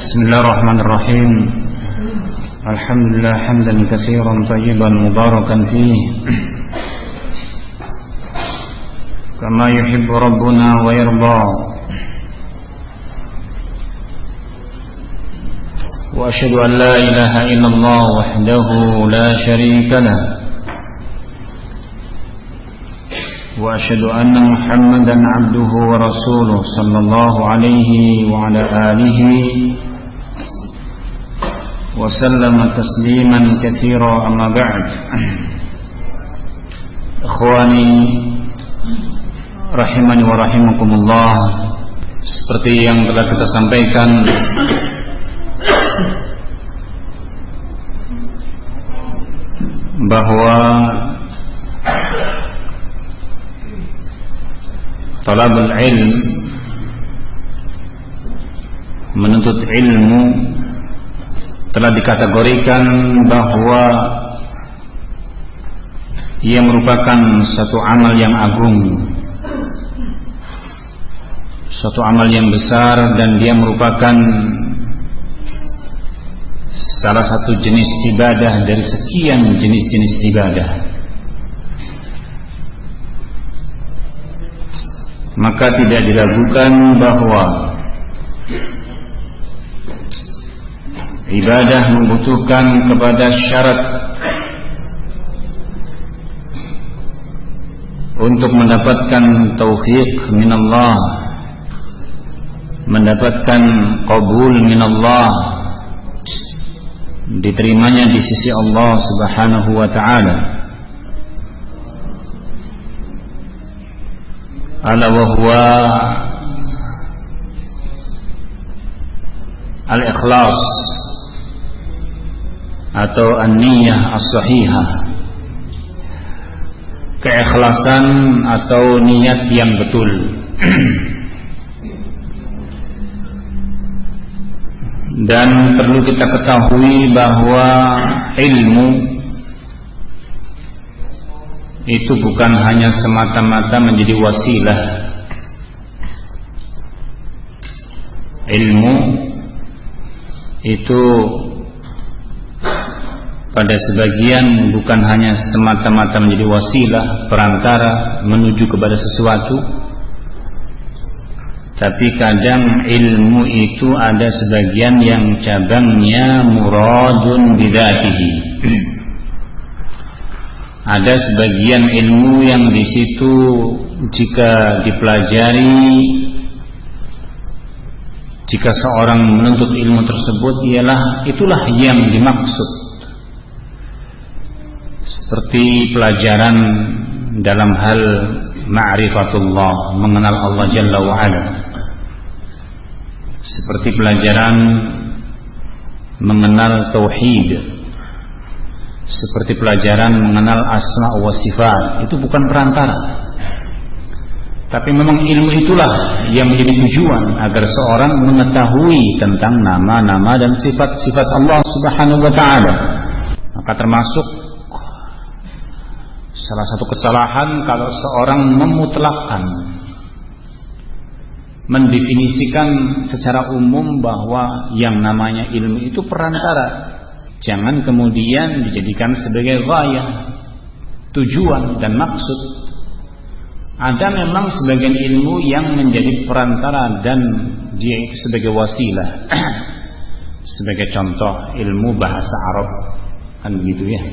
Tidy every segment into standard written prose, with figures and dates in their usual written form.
Bismillahirrahmanirrahim. Alhamdulillah hamdan katsiran tayyiban mubarakan fihi kama yuhibbu rabbuna wa yarda. Wa asyhadu an la ilaha illallah wahdahu la syarika lah. Wa asyhadu anna Muhammadan abduhu wa rasuluh sallallahu alaihi wa ala alihi wa sallama tasliman katsira, amma ba'd. Ikhwani rahimani wa rahimakumullah, seperti yang telah kita sampaikan bahwa talabul ilm, menuntut ilmu, telah dikategorikan bahwa ia merupakan satu amal yang agung, suatu amal yang besar, dan dia merupakan salah satu jenis ibadah dari sekian jenis-jenis ibadah. Maka tidak diragukan bahwa ibadah membutuhkan kepada syarat untuk mendapatkan taufiq minallah, mendapatkan qabul minallah, diterimanya di sisi Allah Subhanahu wa ta'ala. Ala wa huwa al-ikhlas atau an-niyah as-sahihah, keikhlasan atau niat yang betul. Dan perlu kita ketahui bahwa ilmu itu bukan hanya semata-mata menjadi wasilah. Ilmu itu pada sebagian bukan hanya semata-mata menjadi wasilah, perantara menuju kepada sesuatu, tapi kadang ilmu itu ada sebagian yang cabangnya muradun bidzatihi. Ada sebagian ilmu yang di situ jika dipelajari, jika seorang menuntut ilmu tersebut, itulah yang dimaksud. Seperti pelajaran dalam hal ma'rifatullah, mengenal Allah Jalla wa'ala. Seperti pelajaran mengenal tauhid, seperti pelajaran mengenal asma wa sifat. Itu bukan perantara, tapi memang ilmu itulah yang menjadi tujuan agar seorang mengetahui tentang nama-nama dan sifat-sifat Allah Subhanahu wa ta'ala. Maka termasuk salah satu kesalahan kalau seorang memutlakkan, mendefinisikan secara umum bahwa yang namanya ilmu itu perantara. Jangan kemudian dijadikan sebagai ghayah, tujuan dan maksud. Ada memang sebagian ilmu yang menjadi perantara dan dia itu sebagai wasilah. Sebagai contoh ilmu bahasa Arab, kan begitu ya.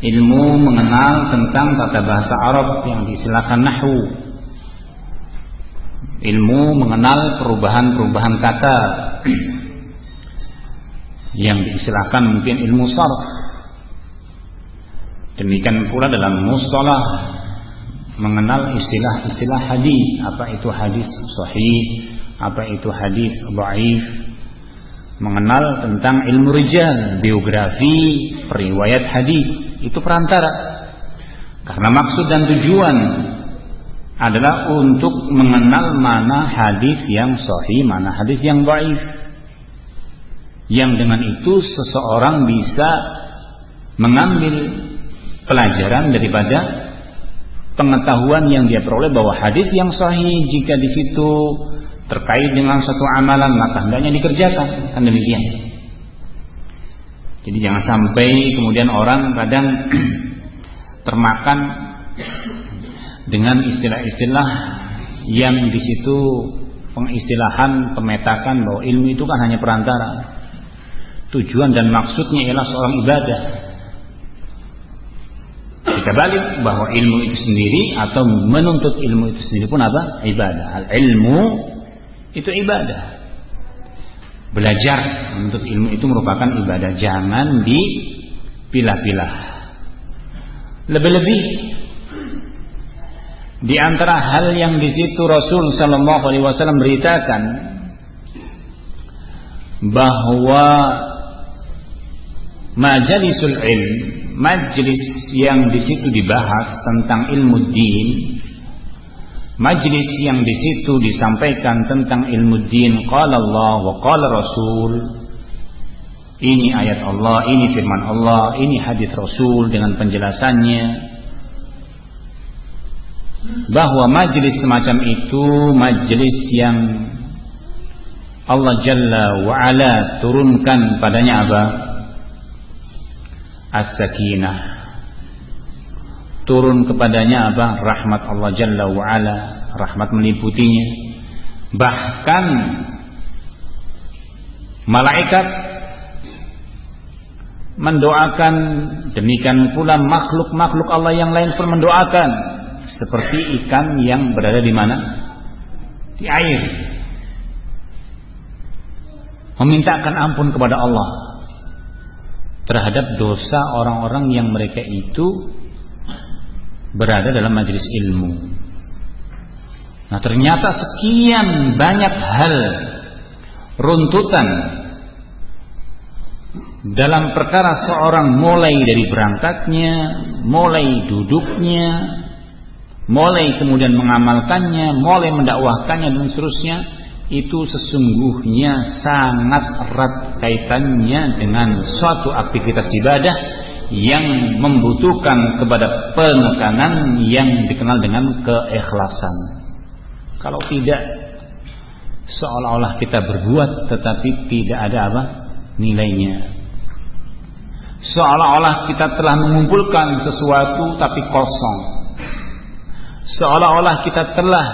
Ilmu mengenal tentang tata bahasa Arab yang diistilahkan nahwu. Ilmu mengenal perubahan-perubahan kata yang diistilahkan mungkin ilmu sharh. Demikian pula dalam mustalah, mengenal istilah-istilah hadis. Apa itu hadis sahih, apa itu hadis dhaif. Mengenal tentang ilmu rijal, biografi, periwayat hadis. Itu perantara. Karena maksud dan tujuan adalah untuk mengenal mana hadis yang sahih, mana hadis yang dhaif. Yang dengan itu seseorang bisa mengambil pelajaran daripada pengetahuan yang dia peroleh bahwa hadis yang sahih jika di situ terkait dengan suatu amalan, maka hendaknya dikerjakan, kan demikian. Jadi jangan sampai kemudian orang kadang termakan dengan istilah-istilah yang di situ pengistilahan, pemetakan bahwa ilmu itu kan hanya perantara. Tujuan dan maksudnya ialah seorang ibadah. Kita balik bahwa ilmu itu sendiri atau menuntut ilmu itu sendiri pun apa? Ibadah. Al-ilmu itu ibadah. Belajar menuntut ilmu itu merupakan ibadah. Jangan dipilah-pilah. Lebih-lebih di antara hal yang di situ Rasul sallallahu alaihi wasallam beritakan bahwa majalisul ilm, majlis yang di situ dibahas tentang ilmu din, majlis yang di situ disampaikan tentang ilmu din, qala Allah wa qala Rasul, ini ayat Allah, ini firman Allah, ini hadis Rasul dengan penjelasannya, bahwa majlis semacam itu majlis yang Allah Jalla wa Ala turunkan padanya apa? As-sakinah. Turun kepadanya apa? Rahmat Allah Jalla wa Ala, rahmat meliputinya. Bahkan malaikat mendoakan, demikian pula makhluk-makhluk Allah yang lain pun mendoakan, seperti ikan yang berada di mana? Di air, memintakan ampun kepada Allah terhadap dosa orang-orang yang mereka itu berada dalam majelis ilmu. Nah, ternyata sekian banyak hal runtutan dalam perkara seorang, mulai dari berangkatnya, mulai duduknya, mulai kemudian mengamalkannya, mulai mendakwahkannya dan seterusnya, itu sesungguhnya sangat erat kaitannya dengan suatu aktivitas ibadah yang membutuhkan kepada penekanan yang dikenal dengan keikhlasan. Kalau tidak, seolah-olah kita berbuat tetapi tidak ada apa? Nilainya. Seolah-olah kita telah mengumpulkan sesuatu tapi kosong. Seolah-olah kita telah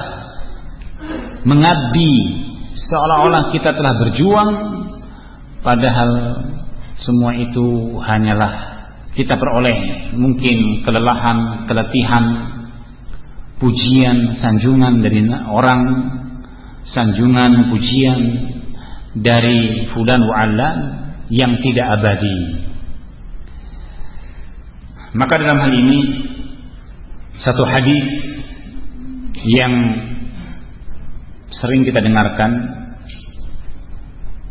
mengabdi, seolah-olah kita telah berjuang, padahal semua itu hanyalah kita peroleh mungkin kelelahan, keletihan, pujian, sanjungan dari orang, sanjungan, pujian dari fulan wa allan yang tidak abadi. Maka dalam hal ini satu hadis yang sering kita dengarkan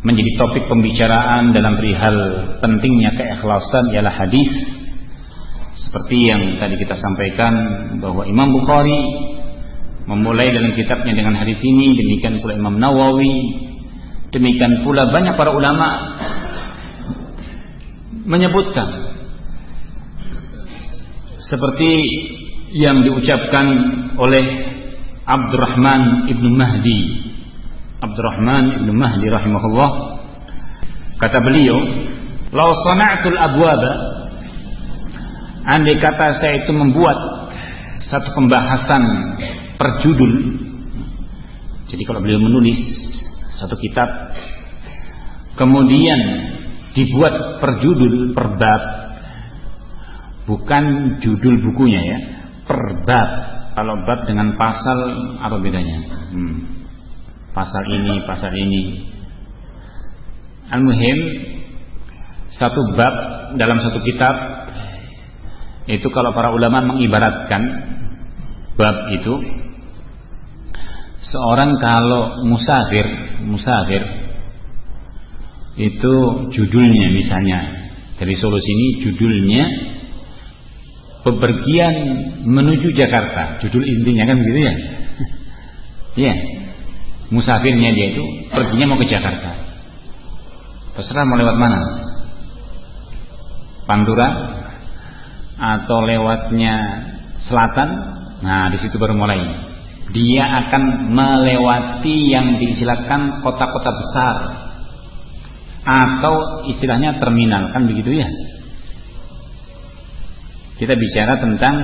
menjadi topik pembicaraan dalam perihal pentingnya keikhlasan ialah hadis seperti yang tadi kita sampaikan bahwa Imam Bukhari memulai dalam kitabnya dengan hadis ini, demikian pula Imam Nawawi, demikian pula banyak para ulama menyebutkan seperti yang diucapkan oleh Abdurrahman ibnu Mahdi rahimahullah. Kata beliau, "Lau sana'tul abwaba," andai kata saya itu membuat satu pembahasan per judul. Jadi kalau beliau menulis satu kitab kemudian dibuat per judul, per bab, bukan judul bukunya ya, per bab. Kalau bab dengan pasal apa bedanya? Pasal ini. Al-muhim, satu bab dalam satu kitab itu kalau para ulama mengibaratkan bab itu seorang kalau musafir itu judulnya, misalnya dari Solo sini judulnya bepergian menuju Jakarta, judul intinya kan gitu ya. Iya. Musafirnya dia itu perginya mau ke Jakarta. Terserah mau lewat mana? Pantura atau lewatnya selatan. Nah, di situ baru mulai. dia akan melewati yang diistilahkan kota-kota besar atau istilahnya terminal, kan begitu ya. Kita bicara tentang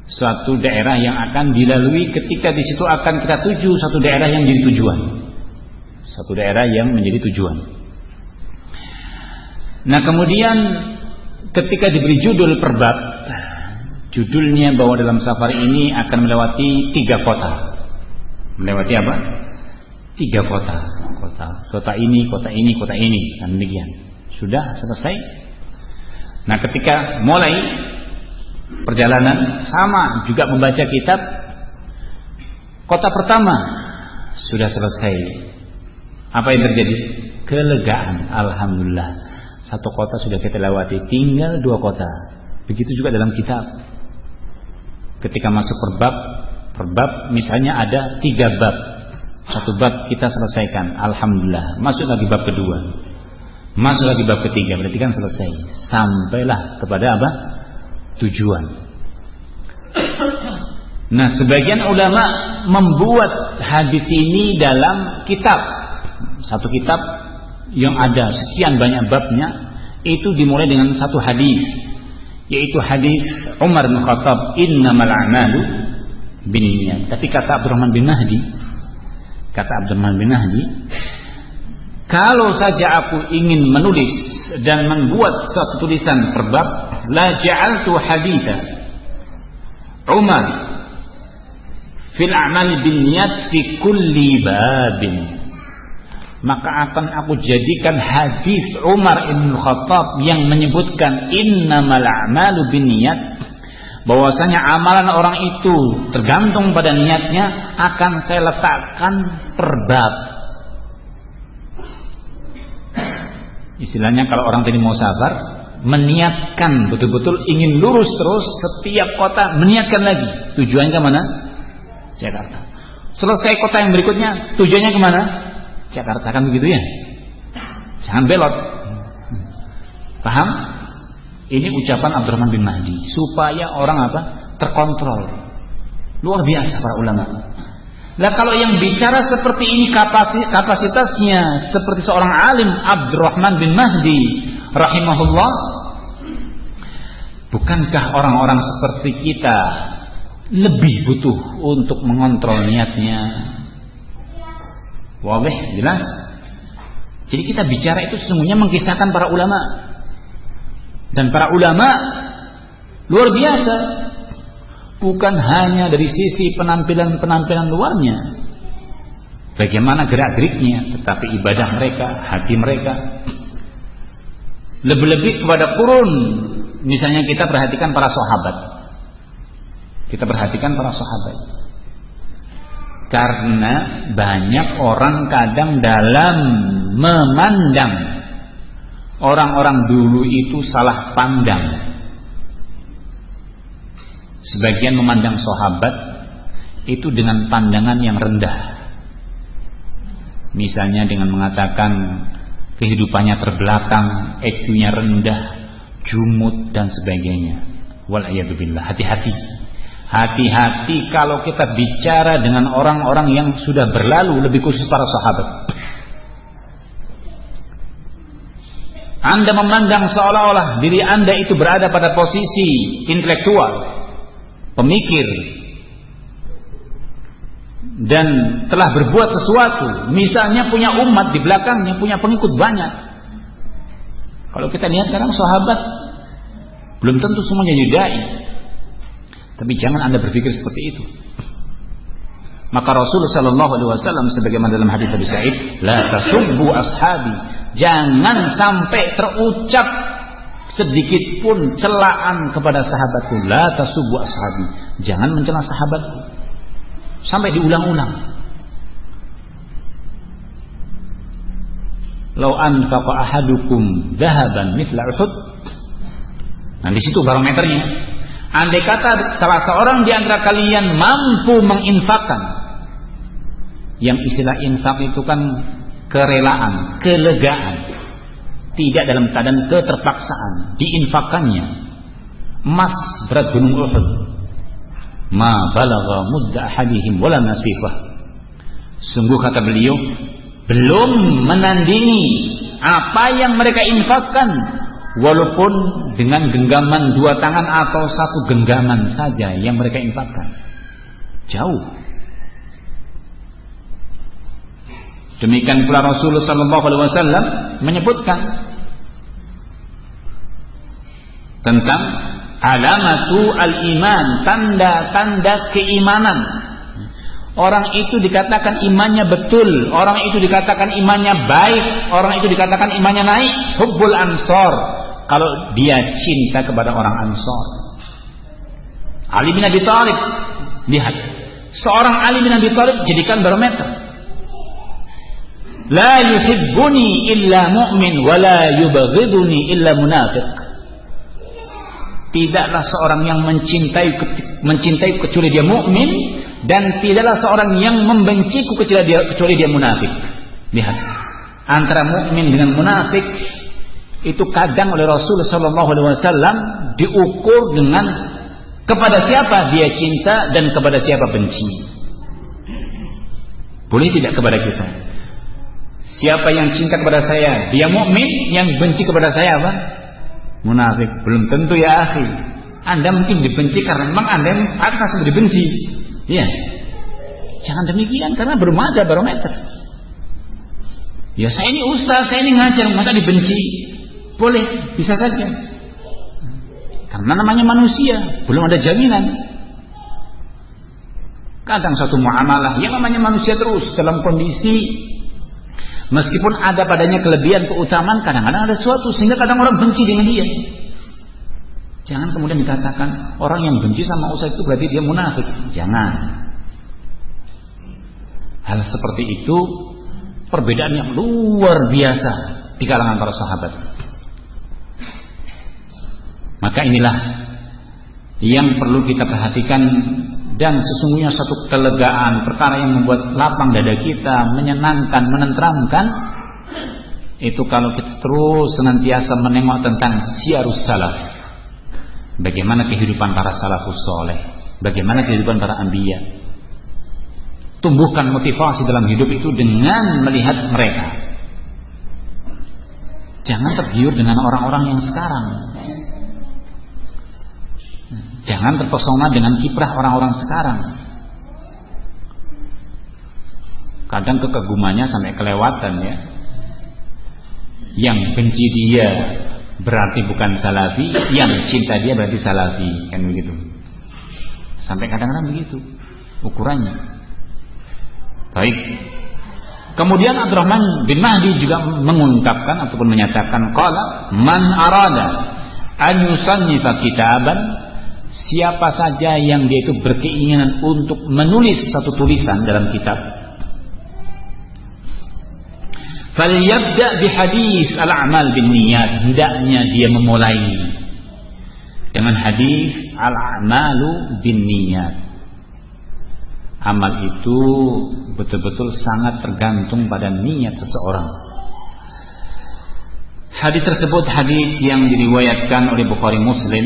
suatu daerah yang akan dilalui, ketika di situ akan kita tuju satu daerah yang menjadi tujuan. Satu daerah yang menjadi tujuan. Nah, kemudian ketika diberi judul per bab, judulnya bahwa dalam safar ini akan melewati 3 kota. Melewati apa? 3 kota. Kota ini, kota ini, kota ini, dan demikian. Sudah selesai. Nah, ketika mulai perjalanan, sama juga membaca kitab, kota pertama sudah selesai. Apa yang terjadi? Kelegaan. Alhamdulillah, satu kota sudah kita lewati, tinggal 2 kota. Begitu juga dalam kitab. Ketika masuk per bab misalnya ada 3 bab, satu bab kita selesaikan, alhamdulillah. Masuk lagi bab kedua, masuk lagi bab ketiga, berarti kan selesai. Sampailah kepada apa? Tujuan. Nah, sebagian ulama membuat hadis ini dalam kitab, satu kitab yang ada sekian banyak babnya, itu dimulai dengan satu hadis, yaitu hadis Umar bin Khattab, innamal a'malu binniyat. Tapi kata Abdurrahman bin Mahdi, kalau saja aku ingin menulis dan membuat suatu tulisan per bab, la ja'altu haditha Umar fil a'mal binniyat fi kulli babin. Maka akan aku jadikan hadis Umar bin Khattab yang menyebutkan innamal a'malu binniyat, bahwasanya amalan orang itu tergantung pada niatnya, akan saya letakkan per bab. Istilahnya kalau orang tadi mau safar, meniatkan betul-betul ingin lurus terus, setiap kota meniatkan lagi tujuannya ke mana? Jakarta. Selesai kota yang berikutnya, tujuannya kemana? Jakarta, kan begitu ya. Jangan belot. Paham? Ini ucapan Abdurrahman bin Mahdi supaya orang apa? Terkontrol. Luar biasa para ulama. Nah, kalau yang bicara seperti ini kapasitasnya seperti seorang alim Abdurrahman bin Mahdi rahimahullah, bukankah orang-orang seperti kita lebih butuh untuk mengontrol niatnya? Wabih, jelas. Jadi kita bicara itu sesungguhnya mengkisahkan para ulama, dan para ulama luar biasa, bukan hanya dari sisi penampilan luarnya, bagaimana gerak-geriknya, tetapi ibadah mereka, hati mereka. Lebih-lebih kepada kurun. Misalnya kita perhatikan para sahabat. Karena banyak orang kadang dalam memandang orang-orang dulu itu salah pandang. Sebagian memandang sahabat itu dengan pandangan yang rendah. Misalnya dengan mengatakan kehidupannya terbelakang, IQ-nya rendah, jumud dan sebagainya. Wal'iyadzubillah. Hati-hati kalau kita bicara dengan orang-orang yang sudah berlalu, lebih khusus para sahabat. Anda memandang seolah-olah diri Anda itu berada pada posisi intelektual, pemikir, dan telah berbuat sesuatu, misalnya punya umat di belakangnya, punya pengikut banyak. Kalau kita lihat sekarang sahabat belum tentu semuanya jadi dai, tapi jangan Anda berpikir seperti itu. Maka Rasulullah sallallahu alaihi wasallam sebagaimana dalam hadis Abi Sa'id, la tasubbu ashabi, jangan sampai terucap sedikit pun celaan kepada sahabatku. La tasubbu ashabi, jangan mencela sahabatku. Sampai diulang-ulang. Lau anfaqa ahadukum dhahaban mithla Uhud. Nah, di situ barometernya. Andai kata salah seorang di antara kalian mampu menginfakkan, yang istilah infak itu kan kerelaan, kelegaan, tidak dalam keadaan keterpaksaan, diinfakkannya emas berat gunung Uhud. ma balagha mudda ahadihim wala nasifah. Sungguh kata beliau, belum menandingi apa yang mereka infakkan, walaupun dengan genggaman dua tangan atau satu genggaman saja yang mereka infakkan. Jauh. Demikian pula Rasulullah SAW menyebutkan tentang alamatu al-iman, tanda-tanda keimanan. Orang itu dikatakan imannya betul, orang itu dikatakan imannya baik, orang itu dikatakan imannya naik. Hubbul ansor, kalau dia cinta kepada orang Ansor. Ali bin Abi Thalib, lihat, seorang Ali bin Abi Thalib jadikan barometer. La yuhibbuni illa mu'min wa la yubghiduni illa munafiq. Tidaklah seorang yang mencintai kecuali dia mukmin, dan tidaklah seorang yang membenciku kecuali dia munafik. Lihat, antara mukmin dengan munafik itu kadang oleh Rasulullah SAW diukur dengan kepada siapa dia cinta dan kepada siapa benci. Boleh tidak kepada kita? Siapa yang cinta kepada saya dia mukmin, yang benci kepada saya apa? Munafik. Belum tentu ya akhi. Anda mungkin dibenci karena memang Anda yang pantas dibenci. Iya. Jangan demikian, karena belum ada barometer. Ya saya ini ustaz, saya ini ngajar, masa dibenci? Boleh, bisa saja. Karena namanya manusia, belum ada jaminan. Kadang suatu muamalah yang namanya manusia terus dalam kondisi meskipun ada padanya kelebihan keutamaan, kadang-kadang ada sesuatu sehingga kadang orang benci dengan dia. Jangan kemudian dikatakan orang yang benci sama ustaz itu berarti dia munafik. Jangan. Hal seperti itu perbedaan yang luar biasa di kalangan para sahabat. Maka inilah yang perlu kita perhatikan, dan sesungguhnya satu kelegaan, perkara yang membuat lapang dada kita, menyenangkan, menenteramkan, itu kalau kita terus senantiasa menengok tentang syiarus salaf. Bagaimana kehidupan para salafus soleh, bagaimana kehidupan para anbiya. Tumbuhkan motivasi dalam hidup itu dengan melihat mereka. Jangan tergiur dengan orang-orang yang sekarang. Jangan terpesona dengan kiprah orang-orang sekarang. Kadang kekagumannya sampai kelewatan ya. Yang benci dia berarti bukan salafi, yang cinta dia berarti salafi, kan begitu. Sampai kadang-kadang begitu ukurannya. Baik. Kemudian Abdurrahman bin Mahdi juga mengungkapkan ataupun menyatakan qala man arada an yusannifa kitaban, siapa saja yang dia itu berkeinginan untuk menulis satu tulisan dalam kitab, falyabda bihadis al-a'mal bin niyat, hendaknya dia memulai dengan hadis al-a'malu bin niyat. Amal itu betul-betul sangat tergantung pada niat seseorang. Hadis tersebut hadis yang diriwayatkan oleh Bukhari Muslim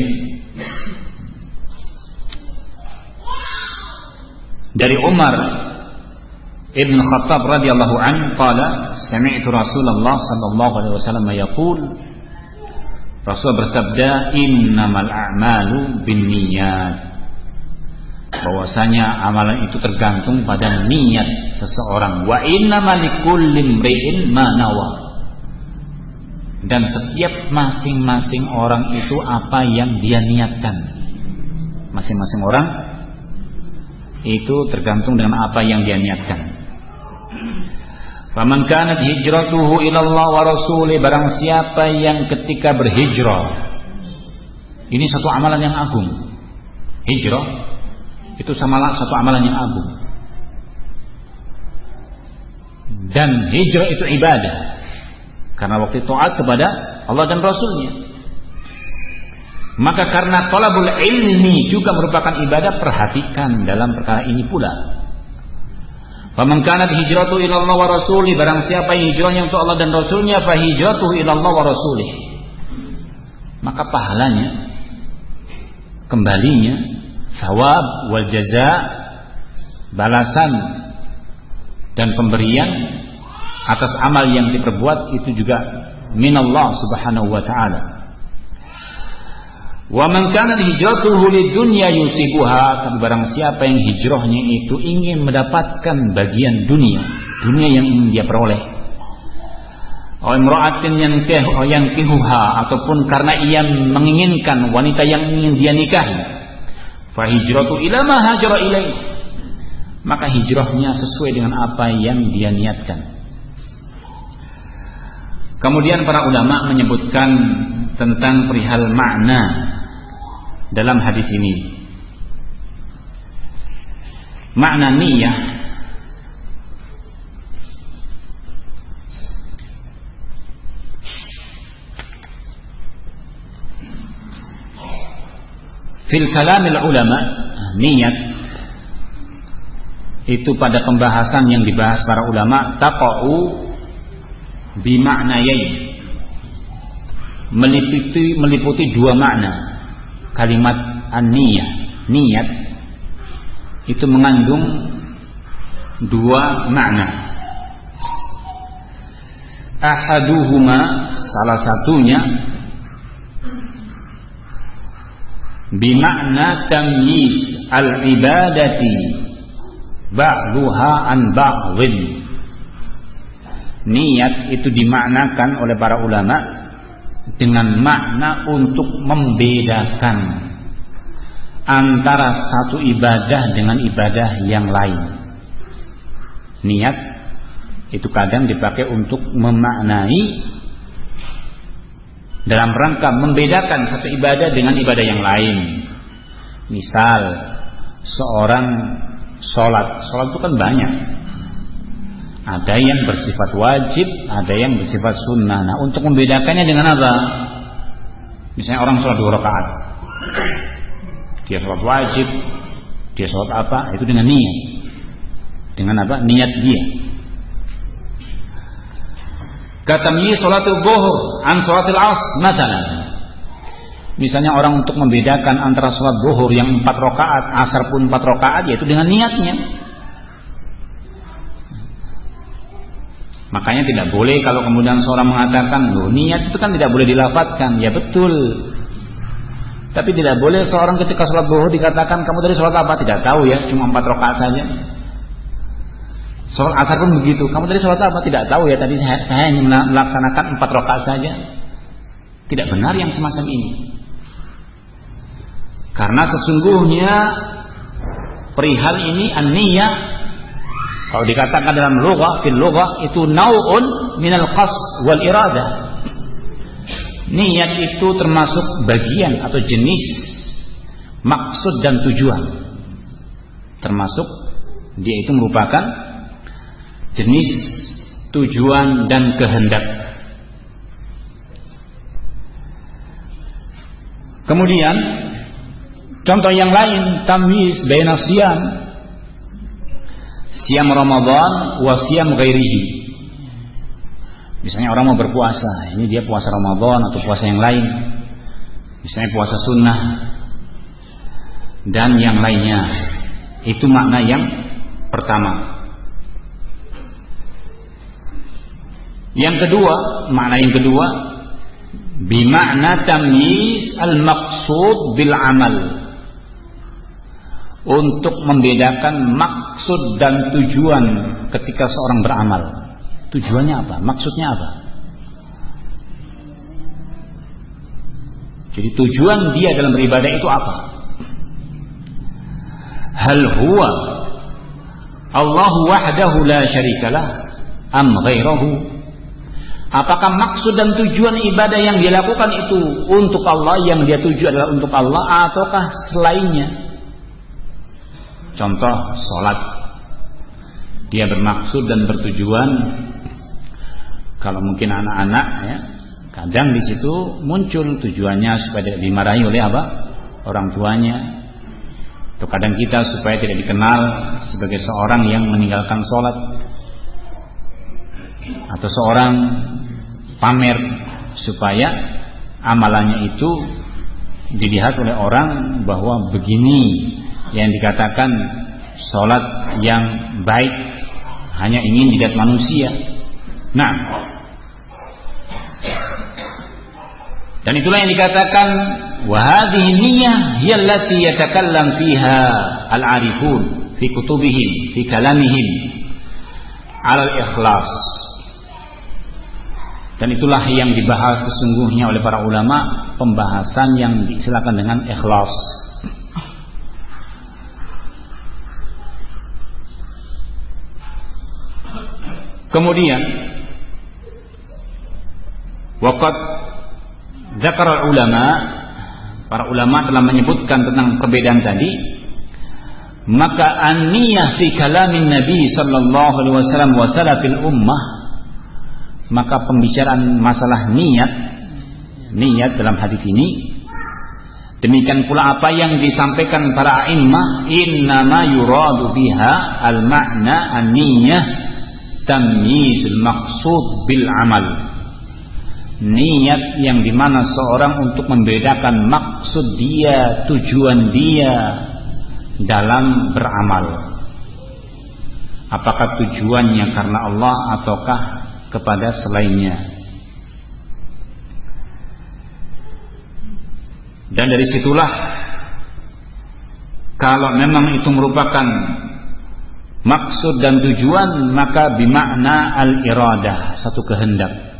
dari Umar Ibn Khattab radhiyallahu anhu qala sami'tu Rasulullah sallallahu alaihi wasallam yaqul, Rasul bersabda, innamal a'malu binniyat, bahwasanya amalan itu tergantung pada niat seseorang. Wa innamal likulli imri'in ma nawa, dan setiap masing-masing orang itu apa yang dia niatkan. Masing-masing orang itu tergantung dengan apa yang dia niatkan. Faman kanat hijratuhu ila Allah wa rasulih, barang siapa yang ketika berhijrah, ini satu amalan yang agung. Hijrah itu satu amalan yang agung, dan hijrah itu ibadah karena waktu taat kepada Allah dan Rasulnya. Maka karena thalabul ilmi juga merupakan ibadah, perhatikan dalam perkara ini pula. Faman kanat hijratu ila Allah wa rasulih, barang siapa yang hijrahnya untuk Allah dan Rasulnya, fa hijratuhu ila Allah wa rasulih, maka pahalanya, kembalinya thawab wal jaza, balasan dan pemberian atas amal yang diperbuat itu juga minallah subhanahu wa ta'ala. Wa man kana hijratuhu lidunya yusibuha, tapi barang siapa yang hijrahnya itu ingin mendapatkan bagian dunia yang ingin dia peroleh, imra'atin yankihuha, ataupun karena ia menginginkan wanita yang ingin dia nikahi, fa hijratu ila ma hajara ilaih, maka hijrahnya sesuai dengan apa yang dia niatkan. Kemudian para ulama menyebutkan tentang perihal makna dalam hadis ini. Makna niyah fil kalamil ulama, niat itu pada pembahasan yang dibahas para ulama, taqa'u bimaknayain, meliputi dua makna. Kalimat an-niyah, niat itu mengandung dua makna. Ahaduhuma, salah satunya, bimakna tamyiz al-ibadati ba'duha an ba'dhin. Niat itu dimaknakan oleh para ulama dengan makna untuk membedakan antara satu ibadah dengan ibadah yang lain. Niat itu kadang dipakai untuk memaknai dalam rangka membedakan satu ibadah dengan ibadah yang lain. Misal seorang sholat itu kan banyak, ada yang bersifat wajib, ada yang bersifat sunnah. Nah, untuk membedakannya dengan apa? Misalnya orang sholat 2 rakaat, dia sholat wajib, dia sholat apa? Itu dengan niat. Dengan apa? Niat dia. Katamyi sholatul zuhur an sholatil asr, misalnya. Misalnya orang untuk membedakan antara sholat zuhur yang 4 rakaat, asar pun 4 rakaat, yaitu dengan niatnya. Makanya tidak boleh kalau kemudian seorang mengatakan, loh, niat itu kan tidak boleh dilafadzkan. Ya betul. Tapi tidak boleh seorang ketika sholat zuhur dikatakan, kamu tadi sholat apa? Tidak tahu ya, cuma 4 rakaat saja. Sholat asar pun begitu, kamu tadi sholat apa? Tidak tahu ya, tadi saya hanya melaksanakan 4 rakaat saja. Tidak benar yang semacam ini. Karena sesungguhnya perihal ini an-niyah, kalau dikatakan dalam lughah, fil lughah, itu nau'un minal qasd wal iradah. Niat itu termasuk bagian atau jenis maksud dan tujuan. Termasuk dia itu merupakan jenis tujuan dan kehendak. Kemudian contoh yang lain, tamyiz baina siyam, siyam Ramadan wa siyam ghairihi. Misalnya orang mau berpuasa, ini dia puasa Ramadan atau puasa yang lain, misalnya puasa sunnah dan yang lainnya. Itu makna yang pertama. Yang kedua, makna yang kedua, bimakna tamyiz al-maqsud bil amal, untuk membedakan maksud dan tujuan ketika seorang beramal. Tujuannya apa? Maksudnya apa? Jadi tujuan dia dalam beribadah itu apa? Hal huwa Allahu wahdahu la syarikalah am ghairahu? Apakah maksud dan tujuan ibadah yang dia lakukan itu untuk Allah, yang dia tuju adalah untuk Allah, ataukah selainnya? Contoh sholat, dia bermaksud dan bertujuan, kalau mungkin anak-anak ya, kadang di situ muncul tujuannya supaya tidak dimarahi oleh apa? Orang tuanya. Atau kadang kita supaya tidak dikenal sebagai seorang yang meninggalkan sholat, atau seorang pamer supaya amalannya itu dilihat oleh orang bahwa begini yang dikatakan sholat yang baik hanya ingin dilihat manusia. Nah, dan itulah yang dikatakan wa hadhihi niyyah hiya allati yatakallam fiha al-arifun fi kutubihim fi kalamihim ala al-ikhlas. Dan itulah yang dibahas sesungguhnya oleh para ulama, pembahasan yang diistilahkan dengan ikhlas. Kemudian waqad dzakara ulama, para ulama telah menyebutkan tentang perbedaan tadi. Maka an-niyah fi kalamin Nabi sallallahu alaihi wasallam wa salafil ummah, maka pembicaraan masalah niat dalam hadis ini, demikian pula apa yang disampaikan para a'immah, innama yuradu biha al-ma'na an-niyah tamyizul maqsud bil amal. Niat yang dimana seorang untuk membedakan maksud dia, tujuan dia dalam beramal, apakah tujuannya karena Allah ataukah kepada selainnya. Dan dari situlah kalau memang itu merupakan maksud dan tujuan, maka bimakna al-iradah, satu kehendak.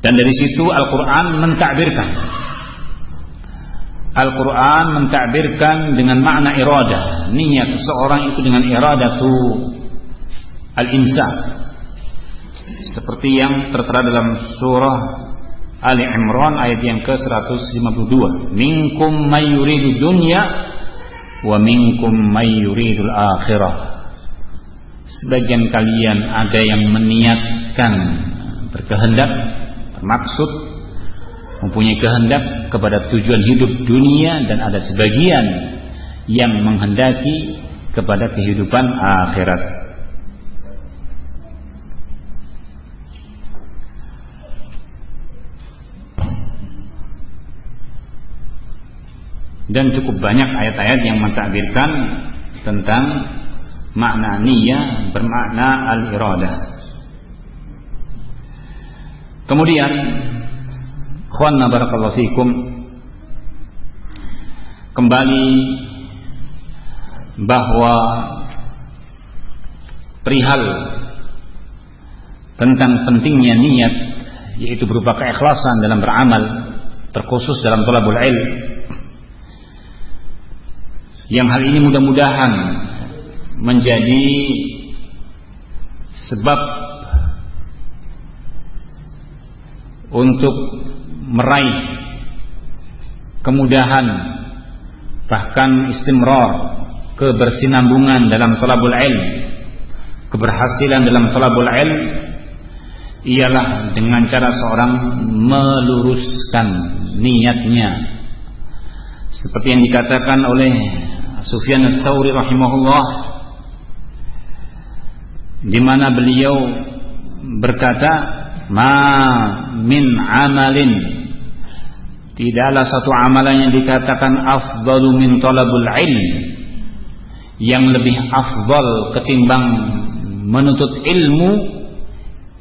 Dan dari situ Al-Quran mentakbirkan dengan makna iradah, niat seseorang itu dengan iradatu al-insan, seperti yang tertera dalam surah Ali Imran ayat yang ke-152, minkum may yuridu dunya wa minkum may yuridul akhirah. Sebagian kalian ada yang meniatkan, berkehendak, bermaksud, mempunyai kehendak kepada tujuan hidup dunia, dan ada sebagian yang menghendaki kepada kehidupan akhirat. Dan cukup banyak ayat-ayat yang mentakbirkan tentang makna niyah bermakna al-iradah. Kemudian ikhwanna barakallahu fikum, kembali bahwa perihal tentang pentingnya niat, yaitu berupa keikhlasan dalam beramal, terkhusus dalam thalabul ilm, yang hal ini mudah-mudahan menjadi sebab untuk meraih kemudahan, bahkan istimrar, kebersinambungan dalam thalabul ilm, keberhasilan dalam thalabul ilm, ialah dengan cara seorang meluruskan niatnya, seperti yang dikatakan oleh Sufyan ats-Tsauri rahimahullah, di mana beliau berkata, ma min amalin, tidaklah satu amalan yang dikatakan afdalu min talabul ilm, yang lebih afdal ketimbang menuntut ilmu,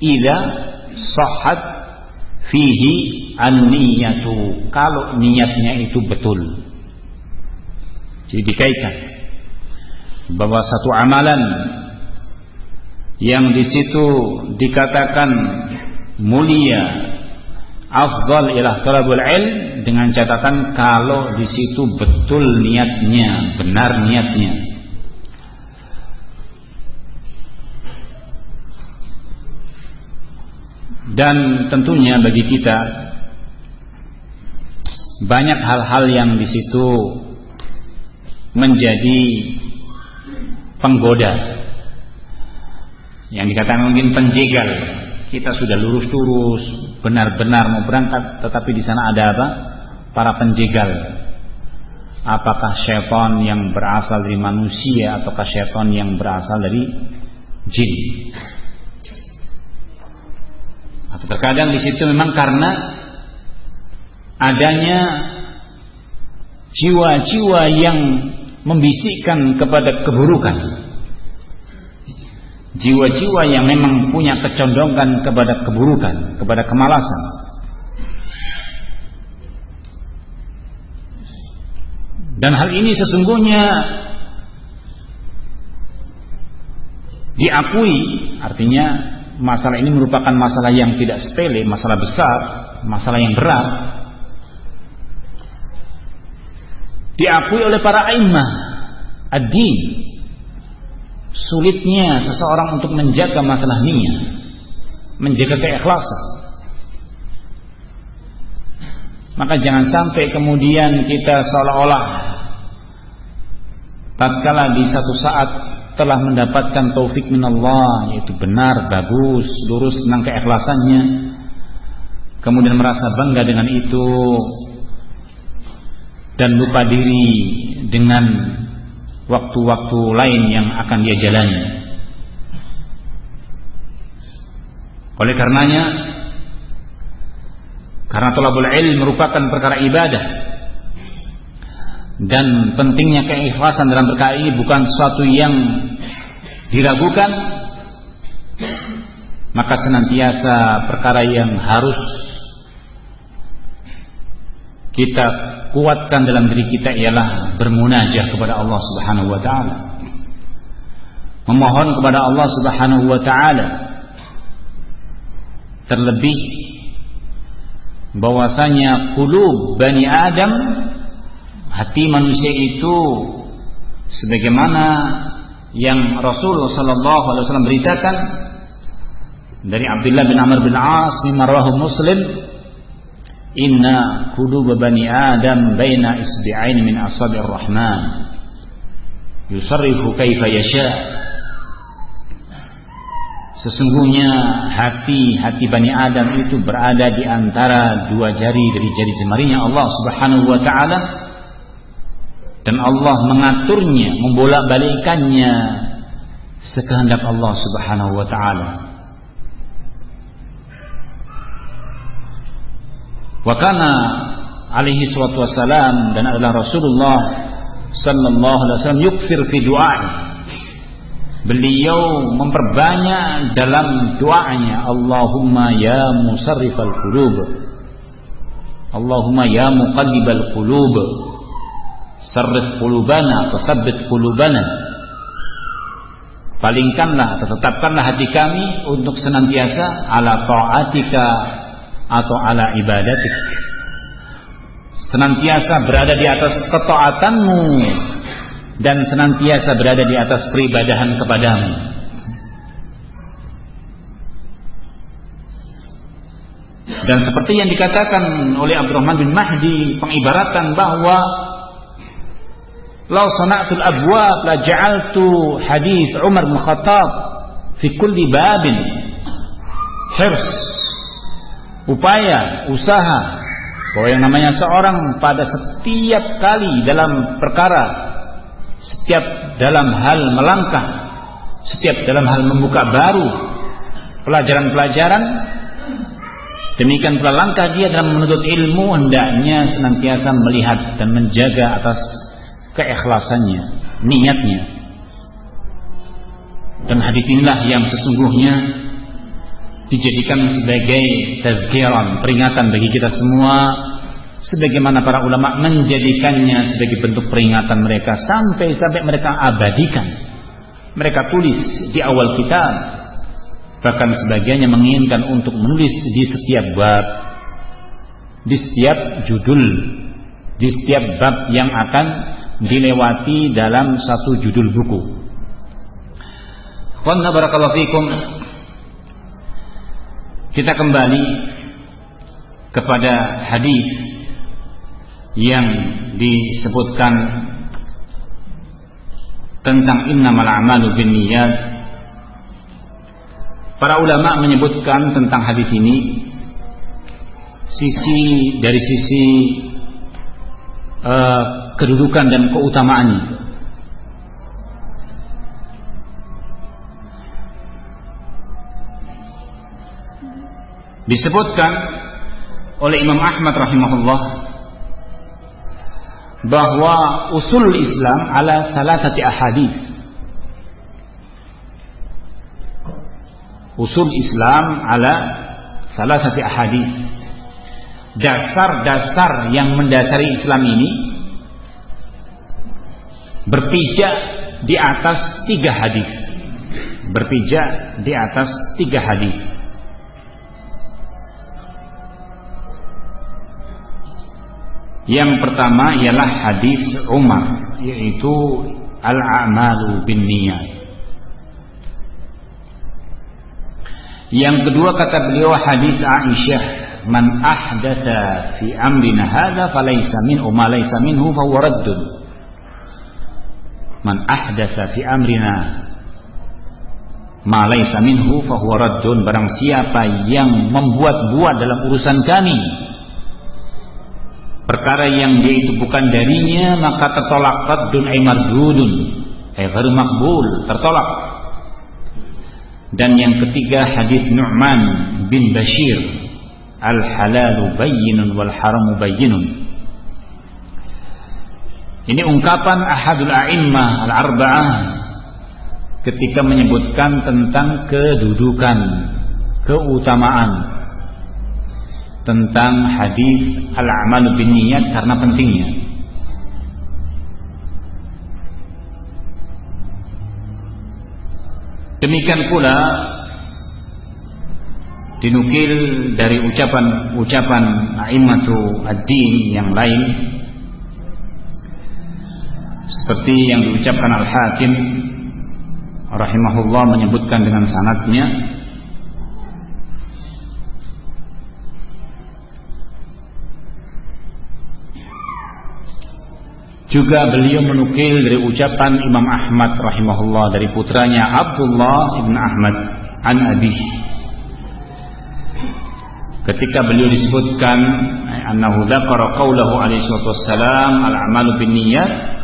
idza sahhat fihi an-niyatu, kalau niatnya itu betul. Jadi dikaitkan bahwa satu amalan yang di situ dikatakan mulia, afdal ialah talabul ilm, dengan catatan kalau di situ betul niatnya, benar niatnya. Dan tentunya bagi kita banyak hal-hal yang di situ menjadi penggoda, yang dikatakan mungkin penjegal. Kita sudah lurus-lurus, benar-benar mau berangkat, tetapi di sana ada apa? Para penjegal. Apakah syaitan yang berasal dari manusia ataukah syaitan yang berasal dari jin? Atau terkadang di situ memang karena adanya jiwa-jiwa yang membisikkan kepada keburukan, jiwa-jiwa yang memang punya kecondongan kepada keburukan, kepada kemalasan. Dan hal ini sesungguhnya diakui, artinya masalah ini merupakan masalah yang tidak sepele, masalah besar, masalah yang berat. Diakui oleh para a'immah ad-din, sulitnya seseorang untuk menjaga masalah niat, menjaga keikhlasan. Maka jangan sampai kemudian kita seolah-olah tatkala di satu saat telah mendapatkan taufik minallah, yaitu benar, bagus, lurus tentang keikhlasannya, kemudian merasa bangga dengan itu dan lupa diri dengan waktu-waktu lain yang akan dia jalani. Oleh karenanya, karena thalabul ilm merupakan perkara ibadah dan pentingnya keikhlasan dalam perkara ini bukan sesuatu yang diragukan, maka senantiasa perkara yang harus kita kuatkan dalam diri kita ialah bermunajah kepada Allah Subhanahu wa taala, memohon kepada Allah Subhanahu wa taala, terlebih bahwasanya qulub bani Adam, hati manusia itu sebagaimana yang Rasul sallallahu alaihi wasallam beritakan dari Abdullah bin Amr bin As mimma rawahu Muslim, inna qulub bani Adam baina isbi'ain min asabi'ir rahman yusarrifu kaifa yasha. Sesungguhnya hati Bani Adam itu berada di antara dua jari dari jari jemarinya Allah Subhanahu wa taala, dan Allah mengaturnya, membolak-balikannya sekehendak Allah Subhanahu wa taala. Wa kana alaihi salatu wassalam, dan adalah Rasulullah sallallahu alaihi wasallam yukthir fi du'ai, beliau memperbanyak dalam doanya, Allahumma ya musarrifal qulub, Allahumma ya muqallibal qulub, sarrif qulubana atau tsabbit qulubana, palingkanlah atau tetapkanlah hati kami untuk senantiasa ala ta'atika atau ala ibadatik, senantiasa berada di atas ketaatanmu dan senantiasa berada di atas peribadahan kepadamu. Dan seperti yang dikatakan oleh Abdurrahman bin Mahdi, pengibaratan bahwa law sana'tul abwab la ja'altu hadis Umar bin Khattab fi kulli babin, hirs, upaya, usaha, bahwa yang namanya seorang pada setiap kali dalam perkara, setiap dalam hal melangkah, setiap dalam hal membuka baru pelajaran-pelajaran, demikian pula langkah dia dalam menuntut ilmu, hendaknya senantiasa melihat dan menjaga atas keikhlasannya, niatnya. Dan hadits inilah yang sesungguhnya dijadikan sebagai tazkiran, peringatan bagi kita semua, sebagaimana para ulama menjadikannya sebagai bentuk peringatan mereka sampai mereka abadikan, mereka tulis di awal kitab, bahkan sebagiannya menginginkan untuk menulis di setiap bab, di setiap judul, di setiap bab yang akan dilewati dalam satu judul buku. Qanna barakallahu fikum. Kita kembali kepada hadis yang disebutkan tentang innamal a'malu binniyat. Para ulama menyebutkan tentang hadis ini dari sisi kedudukan dan keutamaannya. Disebutkan oleh Imam Ahmad rahimahullah bahwa usul Islam ala thalathati ahadits. Usul Islam ala thalathati ahadits. Dasar-dasar yang mendasari Islam ini berpijak di atas 3 hadis. Berpijak di atas 3 hadis. Yang pertama ialah hadis Umar, yaitu al-a'malu binniyat. Yang kedua kata beliau hadis Aisyah, man ahdatsa fi amrina hadza falaysa minhu ma laysa minhu fa huwa raddun. Man ahdatsa fi amrina ma laysa minhu fa huwa raddun. Barang siapa yang membuat-buat dalam urusan kami perkara yang dia itu bukan darinya, maka tertolak. Raddun ay mardudun ay ghairu maqbul, tertolak. Dan yang ketiga hadis Nu'man bin Bashir, al-halalu bayyinun wal haramu bayyinun. Ini ungkapan ahadul a'immah al-arba'ah ketika menyebutkan tentang kedudukan, keutamaan tentang hadis al-a'malu binniyat karena pentingnya. Demikian pula dinukil dari ucapan a'immatu ad-din yang lain, seperti yang diucapkan Al-Hakim rahimahullah menyebutkan dengan sanadnya, juga beliau menukil dari ucapan Imam Ahmad rahimahullah dari putranya Abdullah ibn Ahmad an Abi, ketika beliau disebutkan annahu dzakara qaulahu alaihi wassalam al-a'malu binniyat.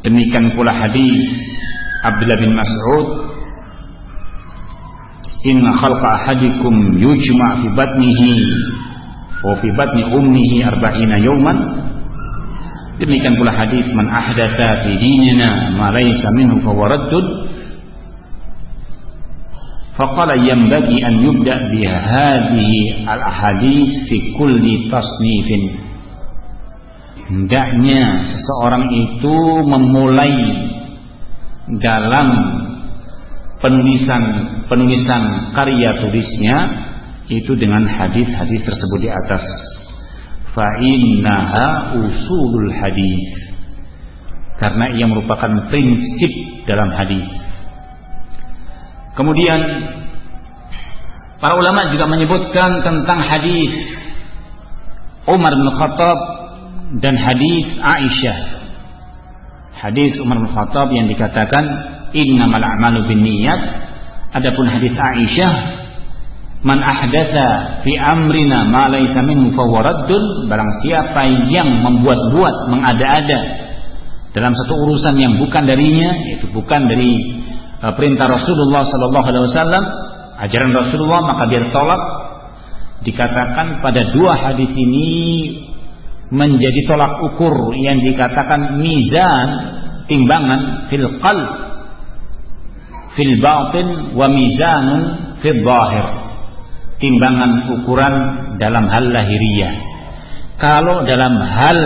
Demikian pula hadis Abdullah bin Mas'ud, inna khalqa ahadikum yujma' fi batnihi wa fi batni ummihi 40 yawman. Demikian pula hadis man ahdatsa fi dinina ma laysa minhu fa huwa raddun. Faqala yanbaghi an yubda bi hadhihi al-ahadits fi kulli tasnifin. Hendaknya seseorang itu memulai dalam penulisan karya tulisnya itu dengan hadis-hadis tersebut di atas. Fa innaha usulul hadis, karena ia merupakan prinsip dalam hadis. Kemudian para ulama juga menyebutkan tentang hadis Umar bin Khattab dan hadis Aisyah. Hadis Umar bin Khattab yang dikatakan innamal a'malu binniyat. Adapun hadis Aisyah, man ahdatsa fi amrina ma laysa minhu fa huwa raddun. Barang siapa yang membuat-buat, mengada-ada dalam satu urusan yang bukan darinya, yaitu bukan dari perintah Rasulullah sallallahu alaihi wasallam, ajaran Rasulullah, maka dia tolak. Dikatakan pada 2 hadis ini menjadi tolak ukur yang dikatakan mizan, timbangan fil qalb fil batin wa mizanun fil zahir, timbangan ukuran dalam hal lahiriah. Kalau dalam hal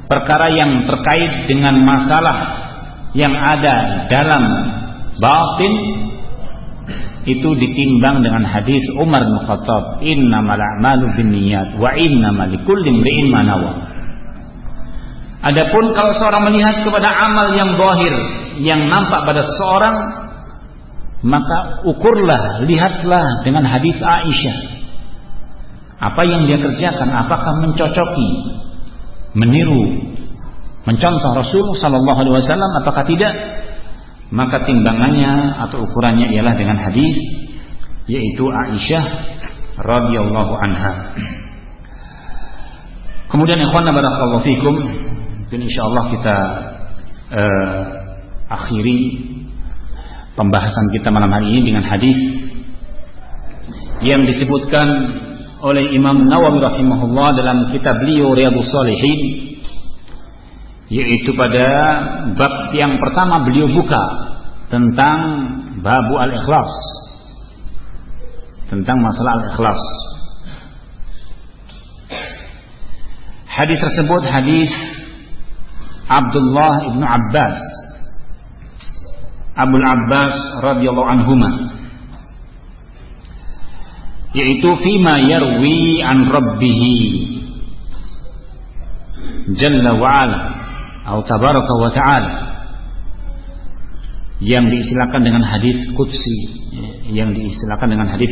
perkara yang terkait dengan masalah yang ada dalam batin, itu ditimbang dengan hadis Umar bin Khattab, innamal a'malu binniyat wa innamal likulli imri'in ma nawa. Adapun kalau seorang melihat kepada amal yang zahir, yang nampak pada seorang, maka ukurlah, lihatlah dengan hadis Aisyah. Apa yang dia kerjakan, apakah mencocoki, meniru, mencontoh Rasul sallallahu alaihi wasallam, apakah tidak? Maka timbangannya atau ukurannya ialah dengan hadis, yaitu Aisyah radhiyallahu anha. Kemudian ikhwan barakallahu fikum, dan insyaallah kita akhiri pembahasan kita malam hari ini dengan hadis yang disebutkan oleh Imam Nawawi rahimahullah dalam kitab beliau Riyadhus Shalihin, yaitu pada bab yang pertama beliau buka tentang babu al-ikhlas, tentang masalah al-ikhlas. Hadis tersebut hadis Abdullah ibnu Abbas, Abul Abbas radhiyallahu anhuma, yaitu fima yarwi an rabbih jalla wa ala atau tabaraka wa ta'ala, yang diistilahkan dengan hadis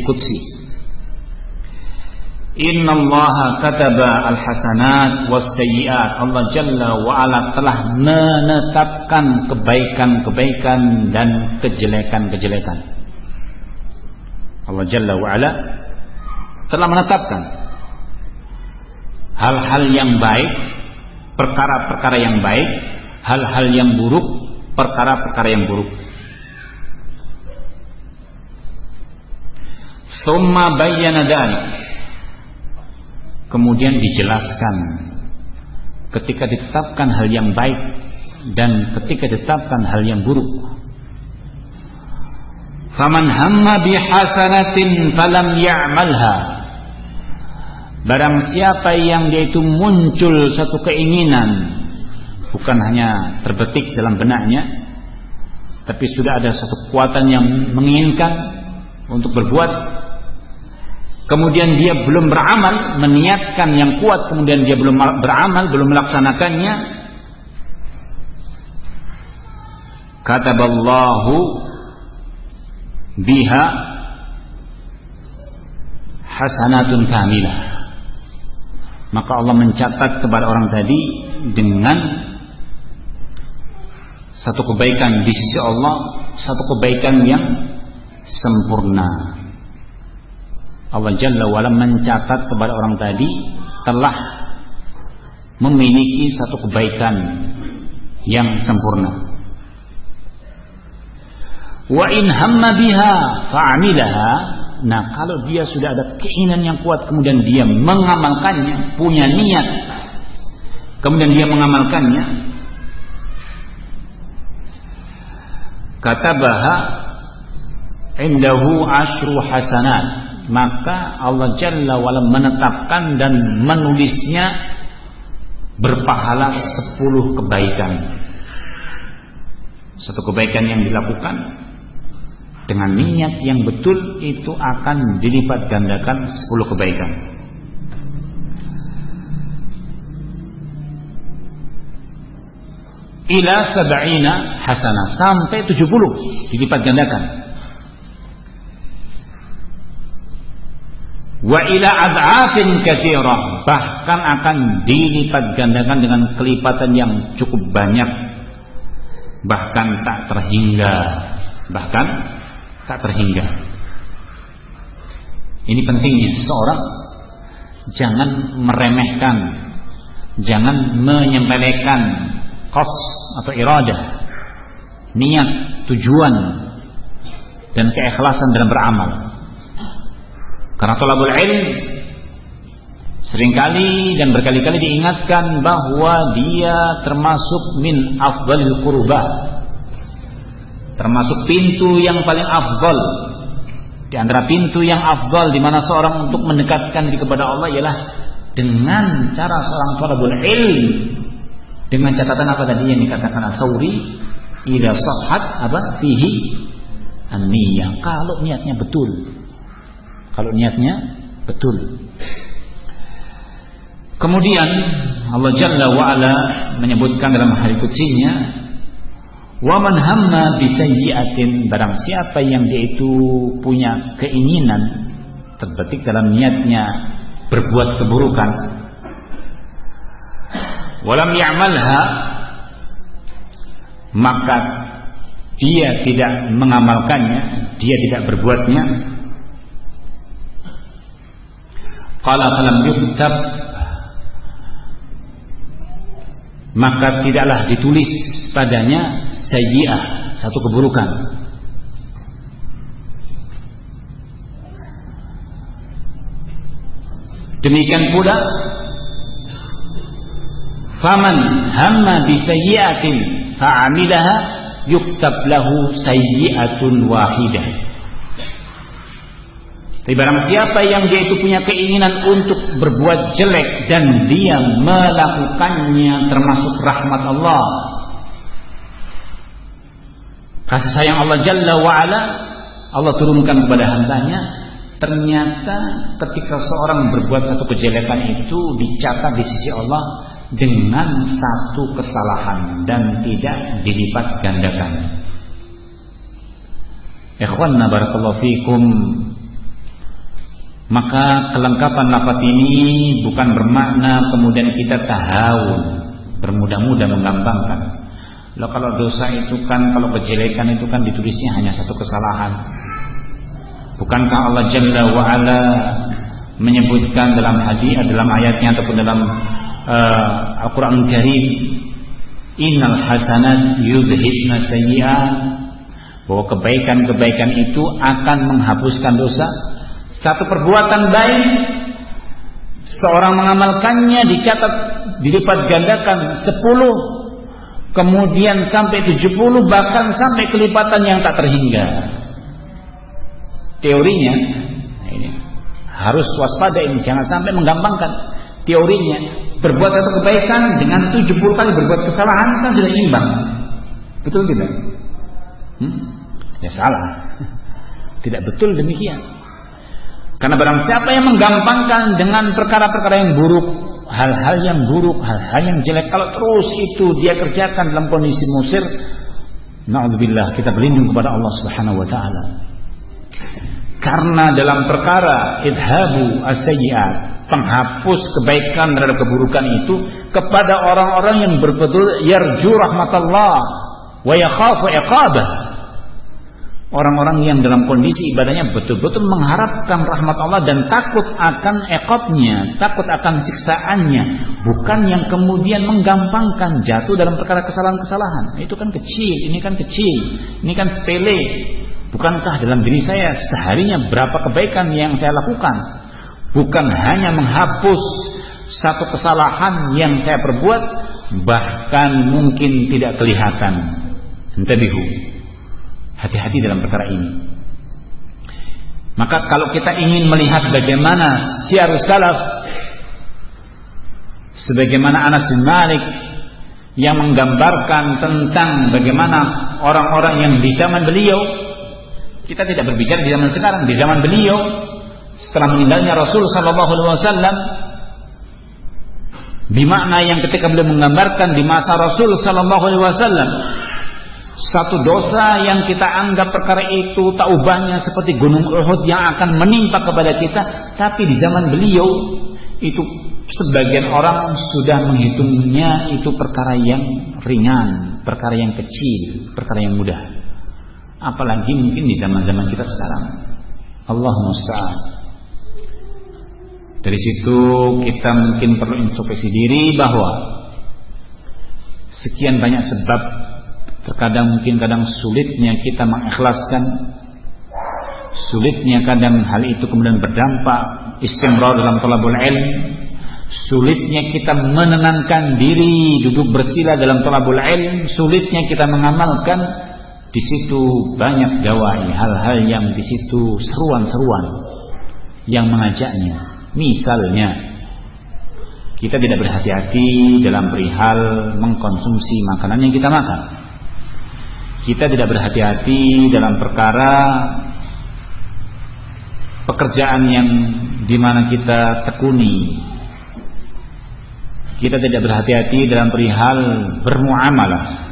qudsi, Innallaha kataba al-hasanat was-sayyi'at. Allah Jalla wa Ala telah menetapkan kebaikan-kebaikan dan kejelekan-kejelekan. Allah Jalla wa Ala telah menetapkan hal-hal yang baik, perkara-perkara yang baik, hal-hal yang buruk, perkara-perkara yang buruk. Tsumma bayyana dzalik. Kemudian dijelaskan ketika ditetapkan hal yang baik dan ketika ditetapkan hal yang buruk. Faman hamma bihasanatin falam ya'malha. Barang siapa yang dia itu muncul satu keinginan, bukan hanya terbetik dalam benaknya, tapi sudah ada satu kekuatan yang menginginkan untuk berbuat, kemudian dia belum beramal, meniatkan yang kuat, kemudian dia belum beramal, belum melaksanakannya, kataballahu biha hasanatun kamilah. Maka Allah mencatat kepada orang tadi dengan satu kebaikan di sisi Allah, satu kebaikan yang sempurna. Allah Jalla wa'ala mencatat kepada orang tadi telah memiliki satu kebaikan yang sempurna. Wa in hamma biha fa'amilaha. Nah, kalau dia sudah ada keinginan yang kuat, kemudian dia mengamalkannya, punya niat, kemudian dia mengamalkannya, katabaha indahu asyru hasanat. Maka Allah Jalla wa'ala menetapkan dan menulisnya berpahala 10 kebaikan. Satu kebaikan yang dilakukan dengan niat yang betul itu akan dilipat gandakan 10 kebaikan. Ila 70 hasanah, sampai 70 dilipat gandakan. Wa ila ad'afin katsirah, bahkan akan dilipat gandakan dengan kelipatan yang cukup banyak, bahkan tak terhingga. Ini pentingnya seseorang jangan meremehkan, jangan menyepelekan qasd atau iradah, niat, tujuan dan keikhlasan dalam beramal. Karena thalabul ilm seringkali dan berkali-kali diingatkan bahwa dia termasuk min afdalil qurbah, termasuk pintu yang paling afdal. Di antara pintu yang afdal di mana seorang untuk mendekatkan diri kepada Allah ialah dengan cara seorang thalabul ilm, dengan catatan apa tadi yang dikatakan As-Sauri, idza sahhat apa fihi an-niyyah, kalau niatnya betul. Kalau niatnya betul. Kemudian Allah Jalla wa'ala menyebutkan dalam hadits qudsinya, wa man hamma bisayyi'atin, barang siapa yang dia itu punya keinginan, terbetik dalam niatnya berbuat keburukan, walam ya'malha, maka dia tidak mengamalkannya, dia tidak berbuatnya, qala falam yuktab, maka tidaklah ditulis padanya sayyi'ah, satu keburukan. Demikian pula faman hamma bisayyi'atin fa'amilaha yuktab lahu sayyi'atun wahidah. Tapi barang siapa yang dia itu punya keinginan untuk berbuat jelek dan dia melakukannya, termasuk rahmat Allah, kasih sayang Allah Jalla wa'ala, Allah turunkan kepada hambanya. Ternyata ketika seorang berbuat satu kejelekan itu dicatat di sisi Allah dengan satu kesalahan dan tidak dilipat gandakan. Ikhwanna barakallahu fikum. Maka kelengkapan lafaz ini bukan bermakna kemudian kita tahawun, bermudah-mudah menggampangkan. Loh, kalau dosa itu kan, kalau kejelekan itu kan ditulisnya hanya satu kesalahan. Bukankah Allah Jalla wa'ala menyebutkan dalam hadis, dalam ayatnya ataupun dalam Al-Quran Karim, innal hasanat yudhibna sayyi'at, bahwa kebaikan-kebaikan itu akan menghapuskan dosa. Satu perbuatan baik seorang mengamalkannya dicatat, dilipat gandakan 10, kemudian sampai 70, bahkan sampai kelipatan yang tak terhingga. Teorinya, nah ini harus waspada, ini jangan sampai menggampangkan. Teorinya, berbuat satu kebaikan dengan 70 kali berbuat kesalahan kan sudah imbang. Betul tidak? Ya salah. Tidak betul demikian. Karena barang siapa yang menggampangkan dengan perkara-perkara yang buruk, hal-hal yang buruk, hal-hal yang jelek, kalau terus itu dia kerjakan dalam kondisi musir, na'udzubillah, kita berlindung kepada Allah Subhanahu wa taala. Karena dalam perkara idhabu as-sayyi'at, penghapus kebaikan terhadap keburukan itu, kepada orang-orang yang betul-betul yarju rahmatullah wa yakhafu iqabah, orang-orang yang dalam kondisi ibadahnya betul-betul mengharapkan rahmat Allah dan takut akan iqabnya, takut akan siksaannya, bukan yang kemudian menggampangkan jatuh dalam perkara kesalahan-kesalahan. Itu kan kecil, ini kan kecil, ini kan sepele. Bukankah dalam diri saya seharinya berapa kebaikan yang saya lakukan? Bukan hanya menghapus satu kesalahan yang saya perbuat, bahkan mungkin tidak kelihatan. Intabihu, hati-hati dalam perkara ini. Maka kalau kita ingin melihat bagaimana syiarus salaf, sebagaimana Anas bin Malik yang menggambarkan tentang bagaimana orang-orang yang di zaman beliau, kita tidak berbicara di zaman sekarang, di zaman beliau setelah meninggalnya Rasul sallallahu alaihi wasallam, di makna yang ketika beliau menggambarkan di masa Rasul sallallahu alaihi wasallam satu dosa yang kita anggap perkara itu taubahnya seperti gunung Uhud yang akan menimpa kepada kita, tapi di zaman beliau itu sebagian orang sudah menghitungnya itu perkara yang ringan, perkara yang kecil, perkara yang mudah. Apalagi mungkin di zaman-zaman kita sekarang. Allah musta'an. Dari situ kita mungkin perlu introspeksi diri bahwa sekian banyak sebab, terkadang mungkin kadang sulitnya kita mengikhlaskan, sulitnya kadang hal itu kemudian berdampak istimrar dalam thalabul ilm, sulitnya kita menenangkan diri duduk bersila dalam thalabul ilm, sulitnya kita mengamalkan. Di situ banyak dawai, hal-hal yang di situ seruan-seruan yang mengajaknya. Misalnya, kita tidak berhati-hati dalam perihal mengkonsumsi makanan yang kita makan. Kita tidak berhati-hati dalam perkara pekerjaan yang dimana kita tekuni. Kita tidak berhati-hati dalam perihal bermuamalah.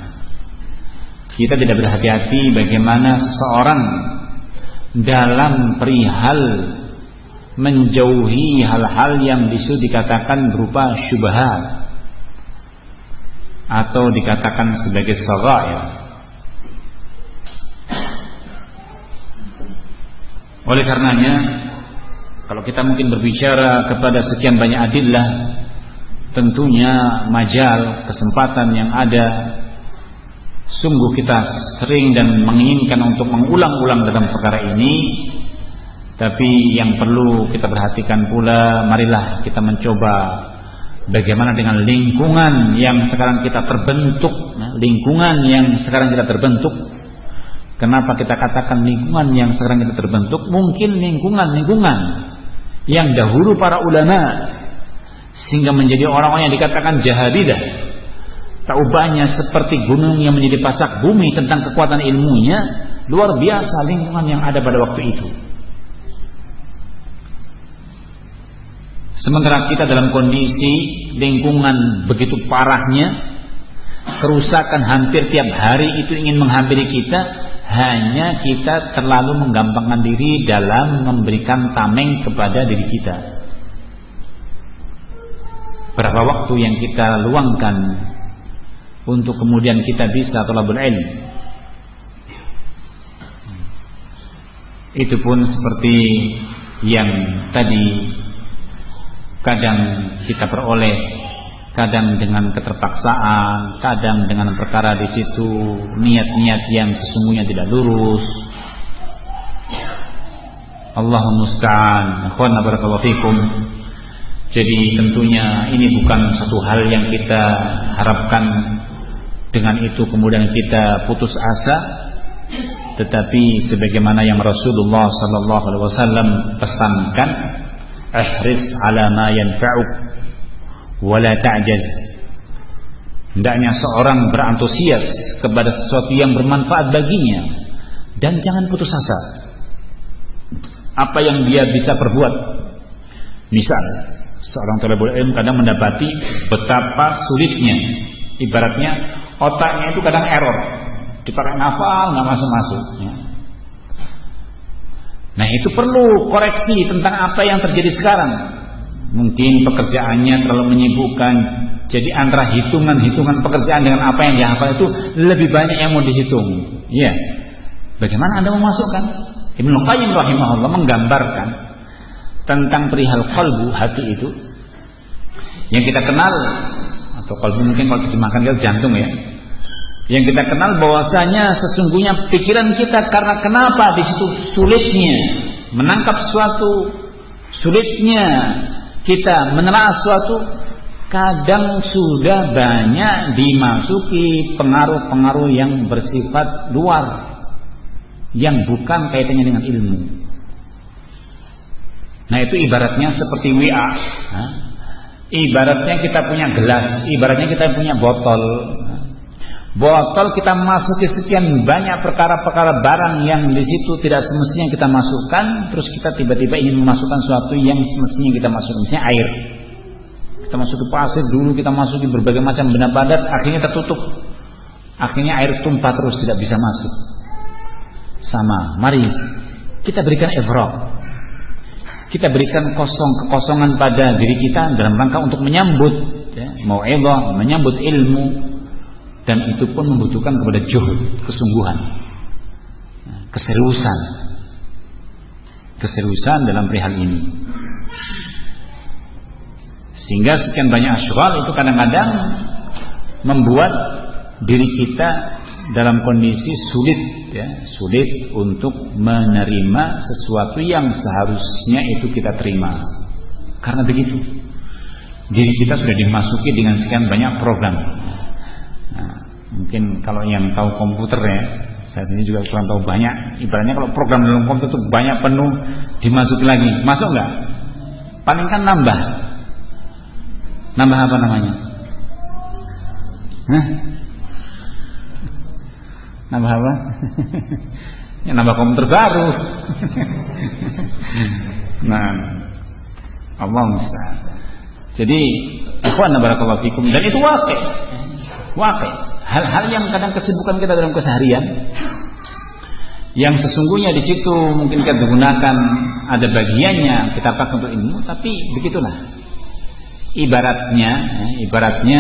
Kita tidak berhati-hati bagaimana seseorang dalam perihal menjauhi hal-hal yang dikatakan berupa syubhat atau dikatakan sebagai shaghair. Oleh karenanya, kalau kita mungkin berbicara kepada sekian banyak adillah, tentunya majal, kesempatan yang ada, sungguh kita sering dan menginginkan untuk mengulang-ulang dalam perkara ini, Tapi yang perlu kita perhatikan pula, marilah kita mencoba bagaimana dengan lingkungan yang sekarang kita terbentuk. Lingkungan yang sekarang kita terbentuk. Kenapa kita katakan lingkungan yang sekarang kita terbentuk? Mungkin lingkungan yang dahulu para ulama, sehingga menjadi orang-orang yang dikatakan jahabidah, tak ubahnya seperti gunung yang menjadi pasak bumi tentang kekuatan ilmunya. Luar biasa lingkungan yang ada pada waktu itu. Sementara kita dalam kondisi lingkungan begitu parahnya, kerusakan hampir tiap hari itu ingin menghampiri kita, hanya kita terlalu menggampangkan diri dalam memberikan tameng kepada diri kita. Berapa waktu yang kita luangkan untuk kemudian kita bisa thalabul ilm? Itu pun seperti yang tadi, kadang kita peroleh, kadang dengan keterpaksaan, kadang dengan perkara di situ niat-niat yang sesungguhnya tidak lurus. Allahumma musta'an. Akhwana barakallahu fikum. Jadi tentunya ini bukan satu hal yang kita harapkan dengan itu kemudian kita putus asa, tetapi sebagaimana yang Rasulullah sallallahu alaihi wasallam pesankan, ihris ala ma yanfa'uk wa la ta'jaz. Hendaknya seorang berantusias kepada sesuatu yang bermanfaat baginya dan jangan putus asa. Apa yang dia bisa perbuat. Misal, seorang thalibul ilm kadang mendapati betapa sulitnya, ibaratnya otaknya itu kadang error, dipakai ngafal nggak masuk-masuk ya. Nah itu perlu koreksi tentang apa yang terjadi sekarang. Mungkin pekerjaannya terlalu menyibukkan, jadi antara hitungan pekerjaan dengan apa yang dihafal itu lebih banyak yang mau dihitung. Ya, bagaimana Anda memasukkan? Ibnu Qayyim rahimahullah menggambarkan tentang perihal qalbu, hati itu yang kita kenal, atau qalbu mungkin kalau terjemahkan kita jantung ya, yang kita kenal bahwasanya sesungguhnya pikiran kita, karena kenapa di situ sulitnya menangkap suatu, sulitnya kita menelaah suatu, kadang sudah banyak dimasuki pengaruh-pengaruh yang bersifat luar, yang bukan kaitannya dengan ilmu. Nah itu ibaratnya seperti WA. Ibaratnya kita punya gelas, ibaratnya kita punya botol. Botol kita masuki sekian banyak perkara-perkara barang yang di situ tidak semestinya kita masukkan, terus kita tiba-tiba ingin memasukkan sesuatu yang semestinya kita masukkan, misalnya air. Kita masuki pasir dulu, kita masuki berbagai macam benda padat, akhirnya tertutup. Akhirnya air tumpah terus, tidak bisa masuk. Sama, mari kita berikan ifraq. Kita berikan kekosongan pada diri kita dalam rangka untuk menyambut ya, mau'izah, menyambut ilmu. Dan itu pun membutuhkan kepada juhud, kesungguhan, keseriusan dalam perihal ini. Sehingga sekian banyak asyghal itu kadang-kadang membuat diri kita dalam kondisi sulit ya, sulit untuk menerima sesuatu yang seharusnya itu kita terima. Karena begitu, diri kita sudah dimasuki dengan sekian banyak program. Nah, mungkin kalau yang tahu komputer ya, saya sendiri juga kurang tahu banyak. Ibaratnya kalau program dalam komputer itu banyak penuh, dimasuki lagi, masuk nggak? Paling kan nambah apa namanya? Nambah apa? Ya, nambah komputer baru. Nah, Allah musta'an. Jadi, ikhwan barakallahu fikum, dan itu waqi'. Hal-hal yang kadang kesibukan kita dalam keseharian, yang sesungguhnya di situ mungkin kita gunakan ada bagiannya kita pakai untuk ilmu, tapi begitulah. Ibaratnya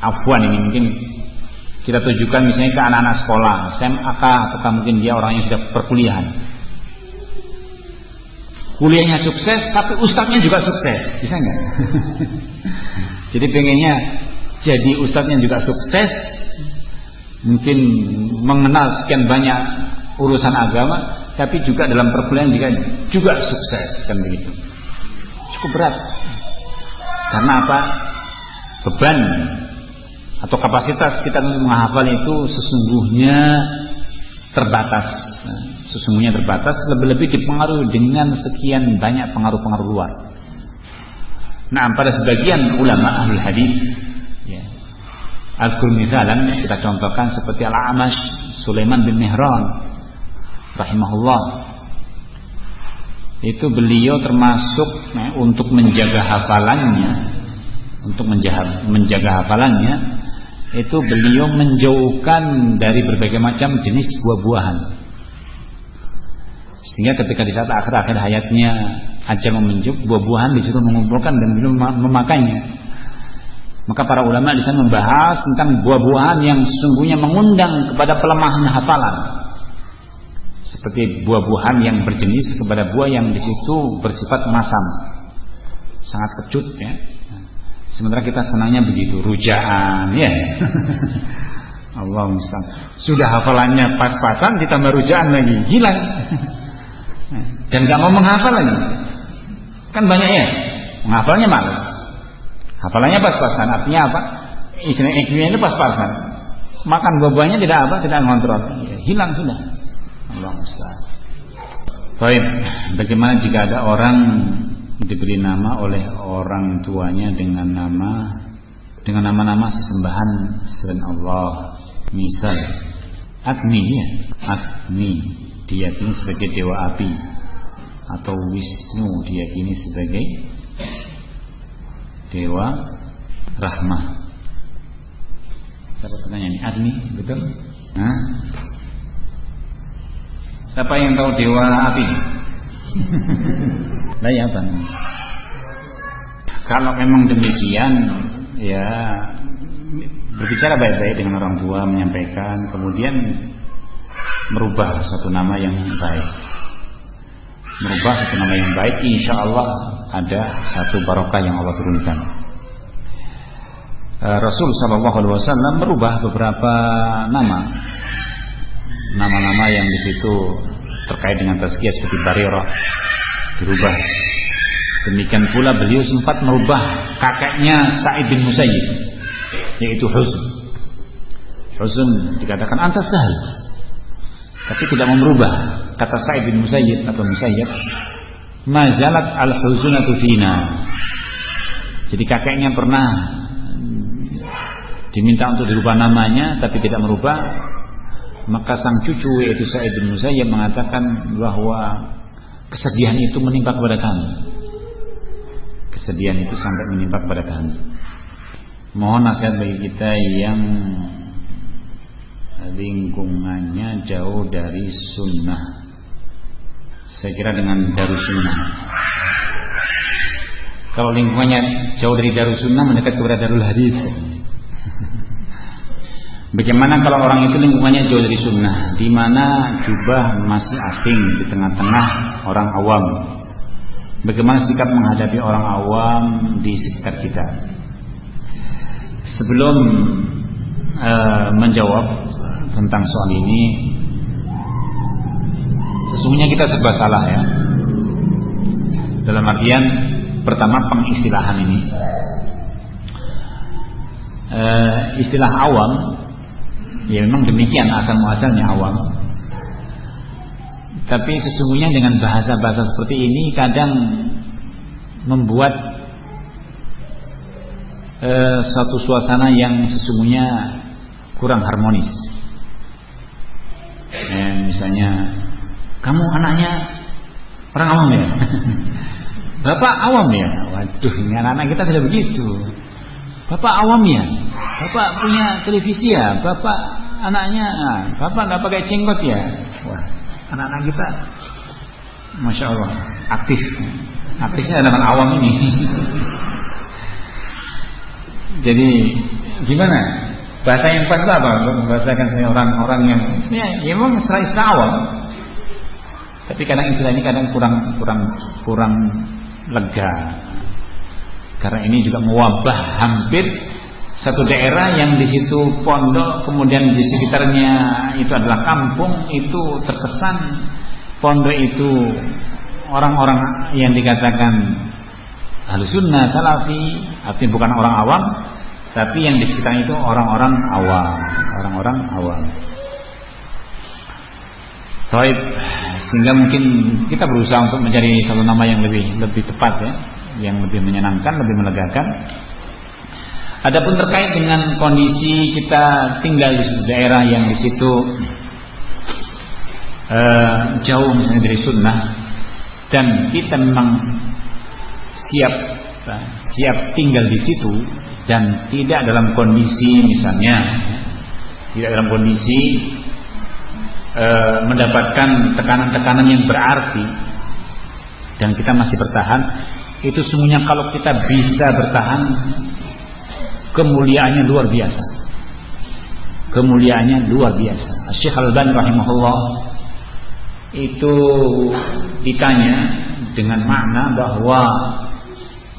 afwan ini mungkin kita tujukan misalnya ke anak-anak sekolah, SMAK, atau mungkin dia orang yang sudah perkuliahan. Kuliahnya sukses, tapi ustadznya juga sukses, bisa nggak? Jadi pengennya jadi ustadznya juga sukses, mungkin mengenal sekian banyak urusan agama, tapi juga dalam perkuliahan juga sukses, kan begitu. Cukup berat. Karena apa? Beban atau kapasitas kita menghafal itu sesungguhnya terbatas. Sesungguhnya terbatas, lebih-lebih dipengaruhi dengan sekian banyak pengaruh-pengaruh luar. Nah, pada sebagian ulama ahli hadis, ya, azkur misalan, kita contohkan seperti Al-A'mash Sulaiman bin Mihran rahimahullah. Itu beliau termasuk untuk menjaga hafalannya, itu beliau menjauhkan dari berbagai macam jenis buah-buahan. Sehingga ketika di saat akhir-akhir hayatnya ajal memunjuk, buah-buahan disuruh mengumpulkan dan beliau memakainya. Maka para ulama di sana membahas tentang buah-buahan yang sesungguhnya mengundang kepada pelemahan hafalan. Seperti buah-buahan yang berjenis kepada buah yang di situ bersifat masam, sangat kecut, ya. Sementara kita senangnya begitu, rujaan, ya. Allah musta'an. Sudah hafalannya pas-pasan ditambah rujaan lagi, hilang. Dan gak mau menghafal lagi. Kan banyak ya, menghafalnya malas. Hafalannya pas-pasan, artinya apa? Istilah IQ-nya itu pas-pasan. Makan buah-buahnya tidak ngontrol, ya, hilang sudah. Allah musta'an. Baik, bagaimana jika ada orang diberi nama oleh orang tuanya dengan nama-nama sesembahan selain Allah? Misal Agni, ya, Agni diyakini sebagai dewa api, atau Wisnu diyakini sebagai dewa rahmah. Siapa tanya nih? Agni, betul? Hah? Siapa yang tahu dewa api? Lah ya Bang. Kalau memang demikian, ya berbicara baik-baik dengan orang tua, menyampaikan, kemudian merubah suatu nama yang baik. Merubah suatu nama yang baik, insya Allah ada satu barokah yang Allah turunkan. Rasul SAW merubah beberapa nama-nama yang di situ terkait dengan tazkiyah seperti Barirah dirubah. Demikian pula beliau sempat merubah kakeknya Sa'id bin Musayyib, yaitu Huzn. Huzn dikatakan antas sahal, tapi tidak mau merubah. Kata Sa'id bin Musayyib atau Musayyib, mazalat al-huzunatu fina. Jadi kakeknya pernah diminta untuk dirubah namanya, tapi tidak merubah. Maka sang cucu yaitu Sa'id bin Musayyib mengatakan bahwa kesedihan itu menimpa kepada kami. Kesedihan itu sampai menimpa kepada kami. Mohon nasihat bagi kita yang lingkungannya jauh dari sunnah. Saya kira dengan darus sunnah. Kalau lingkungannya jauh dari darus sunnah, mendekat kepada darul hadits. Bagaimana kalau orang itu lingkungannya jauh dari sunnah, di mana jubah masih asing di tengah-tengah orang awam? Bagaimana sikap menghadapi orang awam di sekitar kita? Sebelum menjawab tentang soal ini, sesungguhnya kita serba salah, ya. Dalam artian, pertama pengistilahan ini, istilah awam, ya memang demikian asal muasalnya awam. Tapi sesungguhnya dengan bahasa-bahasa seperti ini kadang membuat suatu suasana yang sesungguhnya kurang harmonis. Misalnya, kamu anaknya orang awam ya? Bapak awam ya? Waduh, ini anak-anak kita sudah begitu. Bapak awam ya? Bapak punya televisi ya? Bapak anaknya, bapak nggak pakai jenggot ya? Wah, anak-anak kita, masya Allah, aktifnya dengan awam ini. Jadi gimana? Bahasa yang pas apa? Membahasakan orang-orang yang sebenarnya ya memang istilah awam. Tapi kadang istilah ini kadang kurang lega. Karena ini juga mewabah hampir satu daerah yang di situ pondok, kemudian di sekitarnya itu adalah kampung, itu terkesan pondok itu orang-orang yang dikatakan Ahlussunnah Salafi, artinya bukan orang awam, tapi yang di sekitar itu orang-orang awam. Baik, sehingga mungkin kita berusaha untuk mencari satu nama yang lebih tepat ya, yang lebih menyenangkan, lebih melegakan. Adapun terkait dengan kondisi kita tinggal di daerah yang di situ jauh misalnya dari sunnah, dan kita memang siap tinggal di situ dan tidak dalam kondisi misalnya mendapatkan tekanan-tekanan yang berarti dan kita masih bertahan, itu sungguhnya kalau kita bisa bertahan, kemuliaannya luar biasa. Syekh Al-Albani rahimahullah itu ditanya dengan makna bahwa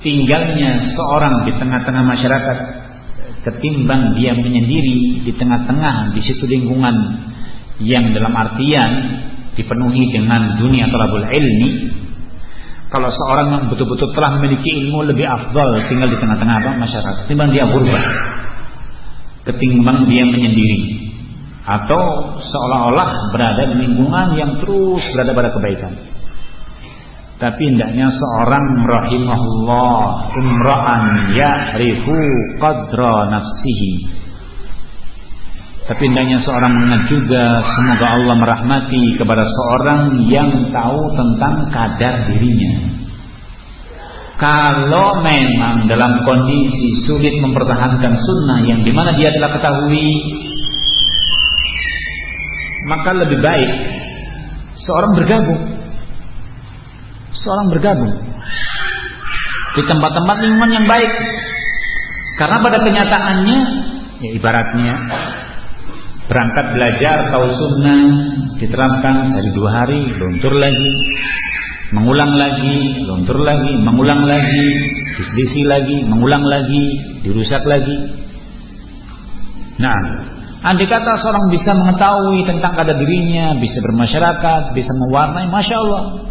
tinggalnya seorang di tengah-tengah masyarakat ketimbang dia menyendiri di tengah-tengah di situ lingkungan yang dalam artian dipenuhi dengan dunia talabul ilmi, kalau seorang yang betul-betul telah memiliki ilmu lebih afdal tinggal di tengah-tengah masyarakat ketimbang dia ghurba, ketimbang dia menyendiri atau seolah-olah berada di lingkungan yang terus berada pada kebaikan. Tapi hendaknya seorang rahimahullah imra'an ya'rifu qadra nafsihi, tapi hendaknya seorang mengingat juga, semoga Allah merahmati kepada seorang yang tahu tentang kadar dirinya. Kalau memang dalam kondisi sulit mempertahankan sunnah yang dimana dia telah ketahui, maka lebih baik seorang bergabung di tempat-tempat lingkungan yang baik. Karena pada kenyataannya ya ibaratnya berangkat belajar tahu sunnah, diterapkan sehari 2 hari, luntur lagi, mengulang lagi, luntur lagi, mengulang lagi, diselisih lagi, mengulang lagi, dirusak lagi. Nah, andai kata seorang bisa mengetahui tentang kadar dirinya, bisa bermasyarakat, bisa mewarnai, masya Allah.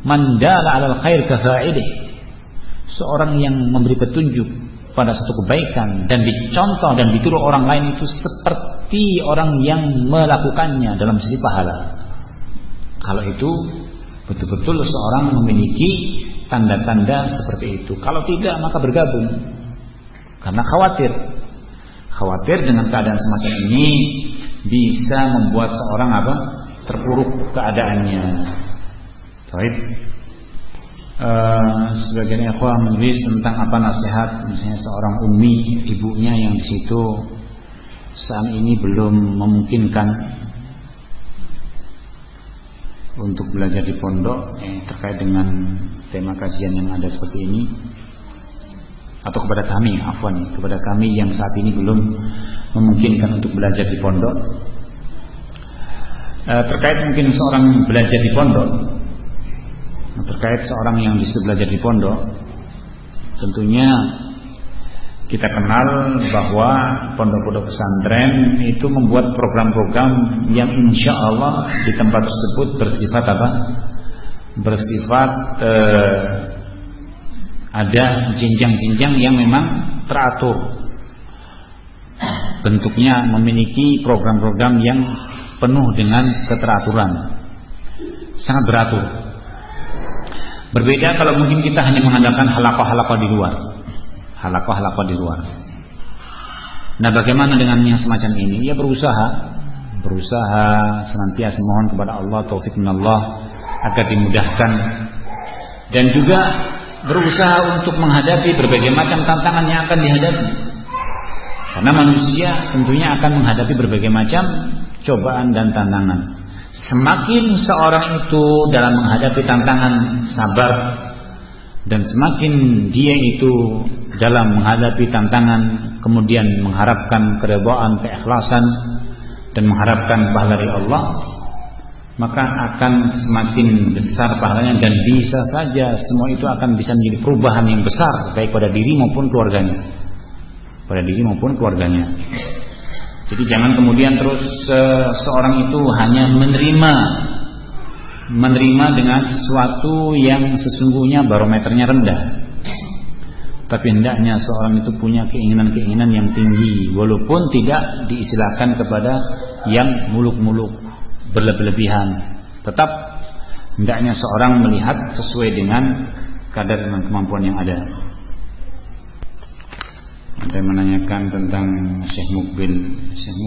Mandala alal khair kafa'ilih. Seorang yang memberi petunjuk pada satu kebaikan dan dicontoh dan ditiru orang lain itu seperti orang yang melakukannya dalam sisi pahala. Kalau itu betul-betul seorang memiliki tanda-tanda seperti itu. Kalau tidak, maka bergabung. Karena khawatir dengan keadaan semacam ini bisa membuat seorang terpuruk keadaannya. Baik. Sebagian ikhwah menulis tentang nasihat misalnya seorang umi, ibunya yang di situ saat ini belum memungkinkan untuk belajar di pondok terkait dengan tema kajian yang ada seperti ini, atau kepada kami yang saat ini belum memungkinkan untuk belajar di pondok. Terkait mungkin seorang belajar di pondok, terkait seorang yang disitu belajar di pondok, tentunya kita kenal bahwa pondok-pondok pesantren itu membuat program-program yang insya Allah di tempat tersebut bersifat ada jenjang-jenjang yang memang teratur bentuknya, memiliki program-program yang penuh dengan keteraturan, sangat beratur. Berbeda kalau mungkin kita hanya mengandalkan halaqah-halaqah di luar. Nah, bagaimana dengan yang semacam ini? Ya berusaha senantiasa mohon kepada Allah taufik minallah agar dimudahkan, dan juga berusaha untuk menghadapi berbagai macam tantangan yang akan dihadapi. Karena manusia tentunya akan menghadapi berbagai macam cobaan dan tantangan. Semakin seorang itu dalam menghadapi tantangan sabar, dan semakin dia itu dalam menghadapi tantangan kemudian mengharapkan keridhaan, keikhlasan, dan mengharapkan pahala dari Allah, maka akan semakin besar pahalanya, dan bisa saja semua itu akan bisa menjadi perubahan yang besar baik pada diri maupun keluarganya. Jadi jangan kemudian terus seorang itu hanya menerima dengan sesuatu yang sesungguhnya barometernya rendah. Tapi hendaknya seorang itu punya keinginan-keinginan yang tinggi, walaupun tidak diistilahkan kepada yang muluk-muluk berlebihan. Tetap hendaknya seorang melihat sesuai dengan kadar dan kemampuan yang ada. Ada yang menanyakan tentang Syekh Mukbil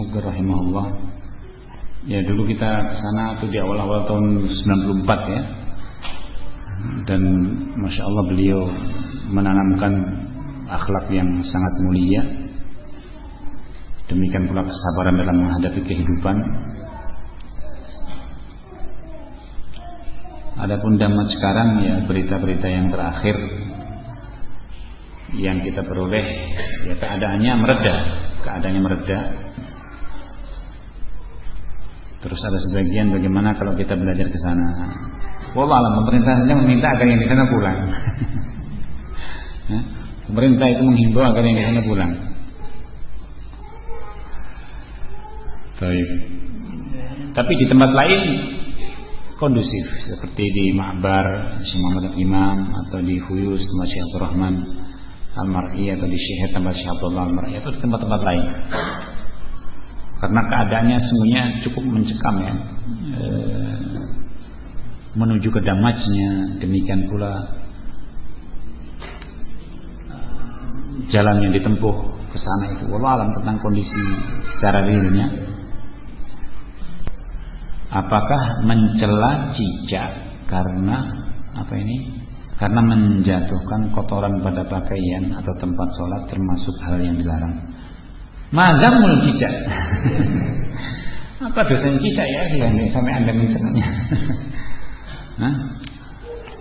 rahimahullah. Ya, dulu kita ke sana tuh di awal-awal tahun 94 ya. Dan Masya Allah beliau menanamkan akhlak yang sangat mulia. Demikian pula kesabaran dalam menghadapi kehidupan. Adapun zaman sekarang ya, berita-berita yang terakhir yang kita peroleh ya, keadaannya mereda. Terus ada sebagian bagaimana kalau kita belajar ke sana. Wallah alam, pemerintah saja meminta agar yang di sana pulang. Pemerintah itu menghimbau agar yang di sana pulang. Tapi di tempat lain kondusif, seperti di Ma'bar Syekh Muhammad Imam, atau di Huyus tempat Syekh Abdul Rahman Al-Mar'i, atau di Syekh tempat Syekh Abdullah Al-Mar'i, atau di tempat-tempat lain. Karena keadaannya semuanya cukup mencekam ya, menuju ke damajnya. Demikian pula jalan yang ditempuh ke sana itu, wallah alam tentang kondisi secara realnya. Apakah mencela cicak karena karena menjatuhkan kotoran pada pakaian atau tempat sholat termasuk hal yang dilarang? Mazamul cicak. Apa dosanya cicak ya? Sampai Anda mencelanya.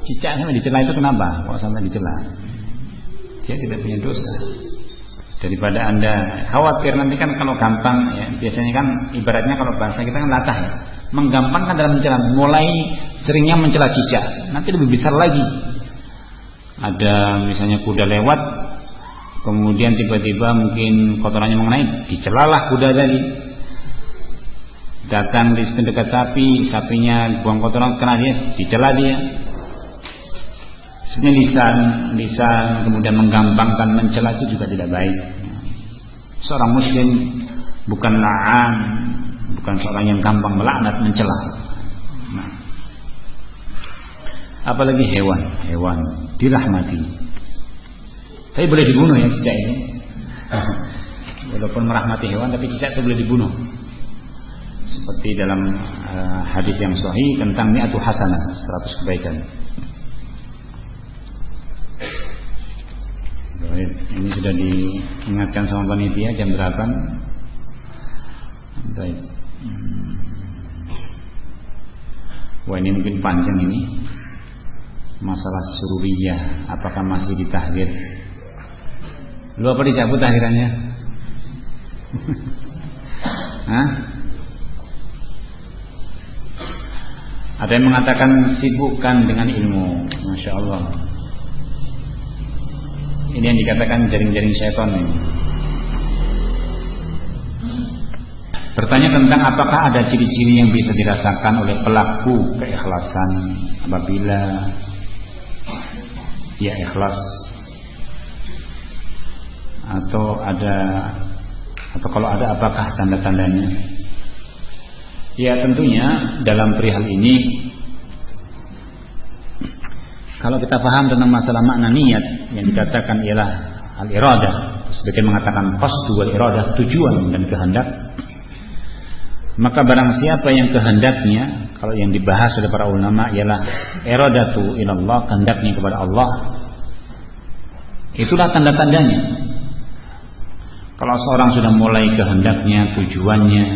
Cicak sampai dicela itu kenapa? Kok sampai dicela? Dia tidak punya dosa. Daripada Anda khawatir nanti kan kalau gampang ya, biasanya kan ibaratnya kalau bahasa kita kan latah ya, menggampangkan dalam mencela. Mulai seringnya mencela cicak, nanti lebih besar lagi. Ada misalnya kuda lewat, kemudian tiba-tiba mungkin kotorannya mengenai, dicelalah kuda tadi. Datang di dekat sapi, sapinya buang kotoran kena dia, dicela dia. Sebenarnya lisan kemudian menggampangkan mencela itu juga tidak baik. Seorang muslim bukan la'an, bukan seorang yang gampang melaknat, mencela. Apalagi hewan dirahmati. Tapi boleh dibunuh ya cicak ini. Walaupun merahmati hewan, tapi cicak itu boleh dibunuh. Seperti dalam hadis yang sahih tentang mi'atu hasanah, 100 kebaikan. Ini sudah diingatkan sama panitia jam berapa? Baik. Wah, ini mungkin panjang ini. Masalah sururiyah, apakah masih ditahdir? Lu apa dicabut tahdirannya? Hah? Ada yang mengatakan sibukkan dengan ilmu. Masya Allah. Ini yang dikatakan jaring-jaring syaitan ini. Bertanya tentang apakah ada ciri-ciri yang bisa dirasakan oleh pelaku keikhlasan apabila dia ikhlas, atau kalau ada apakah tanda-tandanya? Ya tentunya dalam perihal ini, kalau kita paham tentang masalah makna niat yang dikatakan ialah al-iradah, sebagian mengatakan qasdu wal iradah, tujuan dan kehendak, maka barang siapa yang kehendaknya, kalau yang dibahas oleh para ulama ialah iradatu ilallah, kehendaknya kepada Allah, itulah tanda-tandanya. Kalau seorang sudah mulai kehendaknya, tujuannya,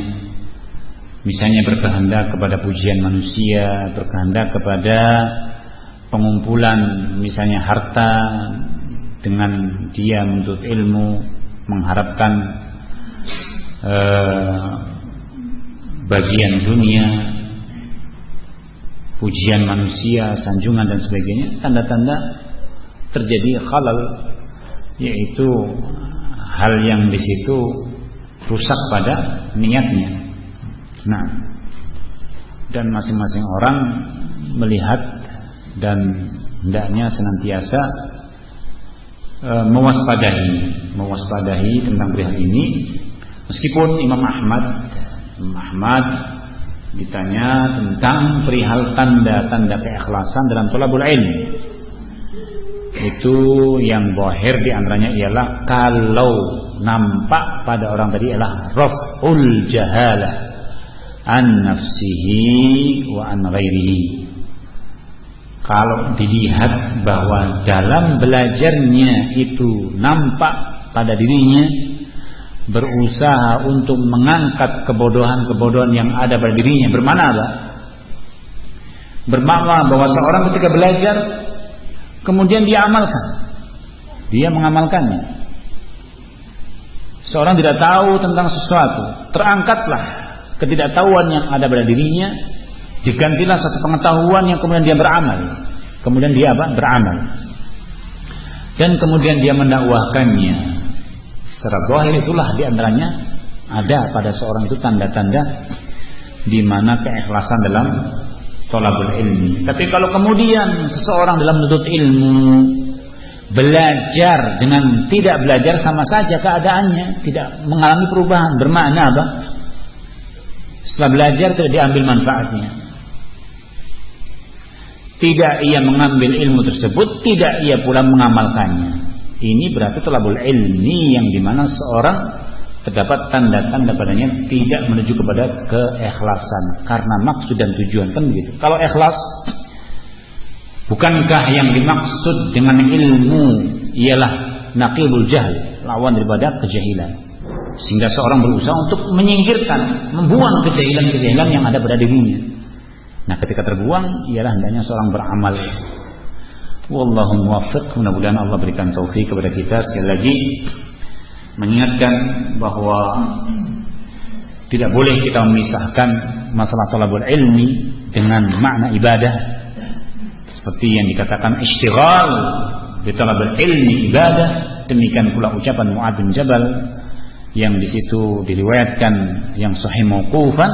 misalnya berkehendak kepada pujian manusia, berkehendak kepada pengumpulan misalnya harta dengan dia menuntut ilmu, mengharapkan bagian dunia, pujian manusia, sanjungan dan sebagainya, tanda-tanda terjadi khalal, yaitu hal yang di situ rusak pada niatnya. Nah, dan masing-masing orang melihat dan hendaknya senantiasa mewaspadai tentang perihal ini. Meskipun Imam Ahmad ditanya tentang perihal tanda-tanda keikhlasan dalam thalabul ilm, itu yang zahir di antaranya ialah kalau nampak pada orang tadi ialah raf'ul jahalah an nafsihi wa an ghairihi. Kalau dilihat bahwa dalam belajarnya itu nampak pada dirinya berusaha untuk mengangkat kebodohan-kebodohan yang ada pada dirinya, bermakna apa? Bermakna bahwa seorang ketika belajar kemudian dia amalkan, dia mengamalkannya. Seorang tidak tahu tentang sesuatu, terangkatlah ketidaktahuan yang ada pada dirinya, digantilah satu pengetahuan yang kemudian dia beramal. Kemudian dia apa? Beramal. Dan kemudian dia mendakwahkannya. Secara zahir itulah diantaranya ada pada seorang itu tanda-tanda di mana keikhlasan dalam thalabul ilmi. Tapi kalau kemudian seseorang dalam menuntut ilmu belajar dengan tidak belajar sama saja keadaannya, tidak mengalami perubahan, bermakna apa? Setelah belajar tidak diambil manfaatnya, tidak ia mengambil ilmu tersebut, tidak ia pula mengamalkannya. Ini berarti thalabul ilmi yang dimana seorang terdapat tanda-tanda padanya tidak menuju kepada keikhlasan karena maksud dan tujuan, kan begitu. Kalau ikhlas, bukankah yang dimaksud dengan ilmu ialah naqibul jahl, lawan daripada kejahilan, sehingga seorang berusaha untuk menyingkirkan, membuang kejahilan-kejahilan yang ada pada dirinya. Nah, ketika terbuang ialah hendaknya seorang beramal. Wallahu muwaffiq. Mudah-mudahan Allah berikan taufik kepada kita. Sekali lagi mengingatkan bahwa tidak boleh kita memisahkan masalah thalabul ilmi dengan makna ibadah, seperti yang dikatakan ishtighal bi thalabul ilmi ibadah. Demikian pula ucapan Mu'adz bin Jabal yang di situ diriwayatkan yang sahih mauqufan,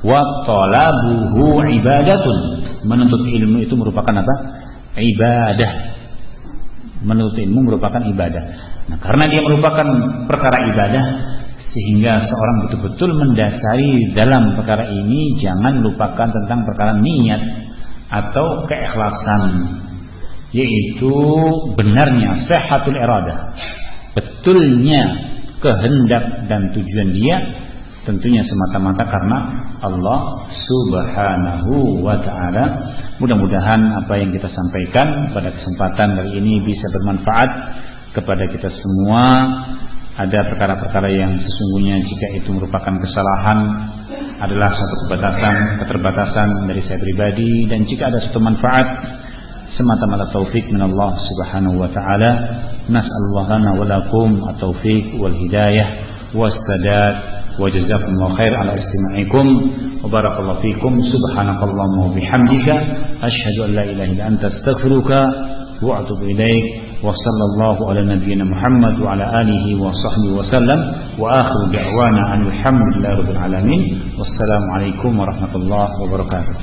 wa talabuhu ibadatun. Menuntut ilmu itu merupakan apa? Ibadah. Menuntut ilmu merupakan ibadah. Nah, karena dia merupakan perkara ibadah, sehingga seorang betul-betul mendasari dalam perkara ini jangan lupakan tentang perkara niat atau keikhlasan, yaitu benarnya sihhatul iradah, betulnya kehendak dan tujuan dia tentunya semata-mata karena Allah Subhanahu wa ta'ala. Mudah-mudahan apa yang kita sampaikan pada kesempatan kali ini bisa bermanfaat kepada kita semua. Ada perkara-perkara yang sesungguhnya jika itu merupakan kesalahan adalah satu keterbatasan dari saya pribadi, dan jika ada suatu manfaat semata-mata taufik min Allah Subhanahu wa ta'ala. Nas'alullah lana wa lakum at-taufiq wal hidayah was-sadad. وجزاكم الله خير على استماعكم وبارك الله فيكم. سبحانك اللهم وبحمدك أشهد أن لا إله إلا أنت أستغفرك وأتوب إليك. وصلى الله على نبينا محمد وعلى آله وصحبه وسلم. وآخر دعوانا أن الحمد لله رب العالمين. والسلام عليكم ورحمة الله وبركاته.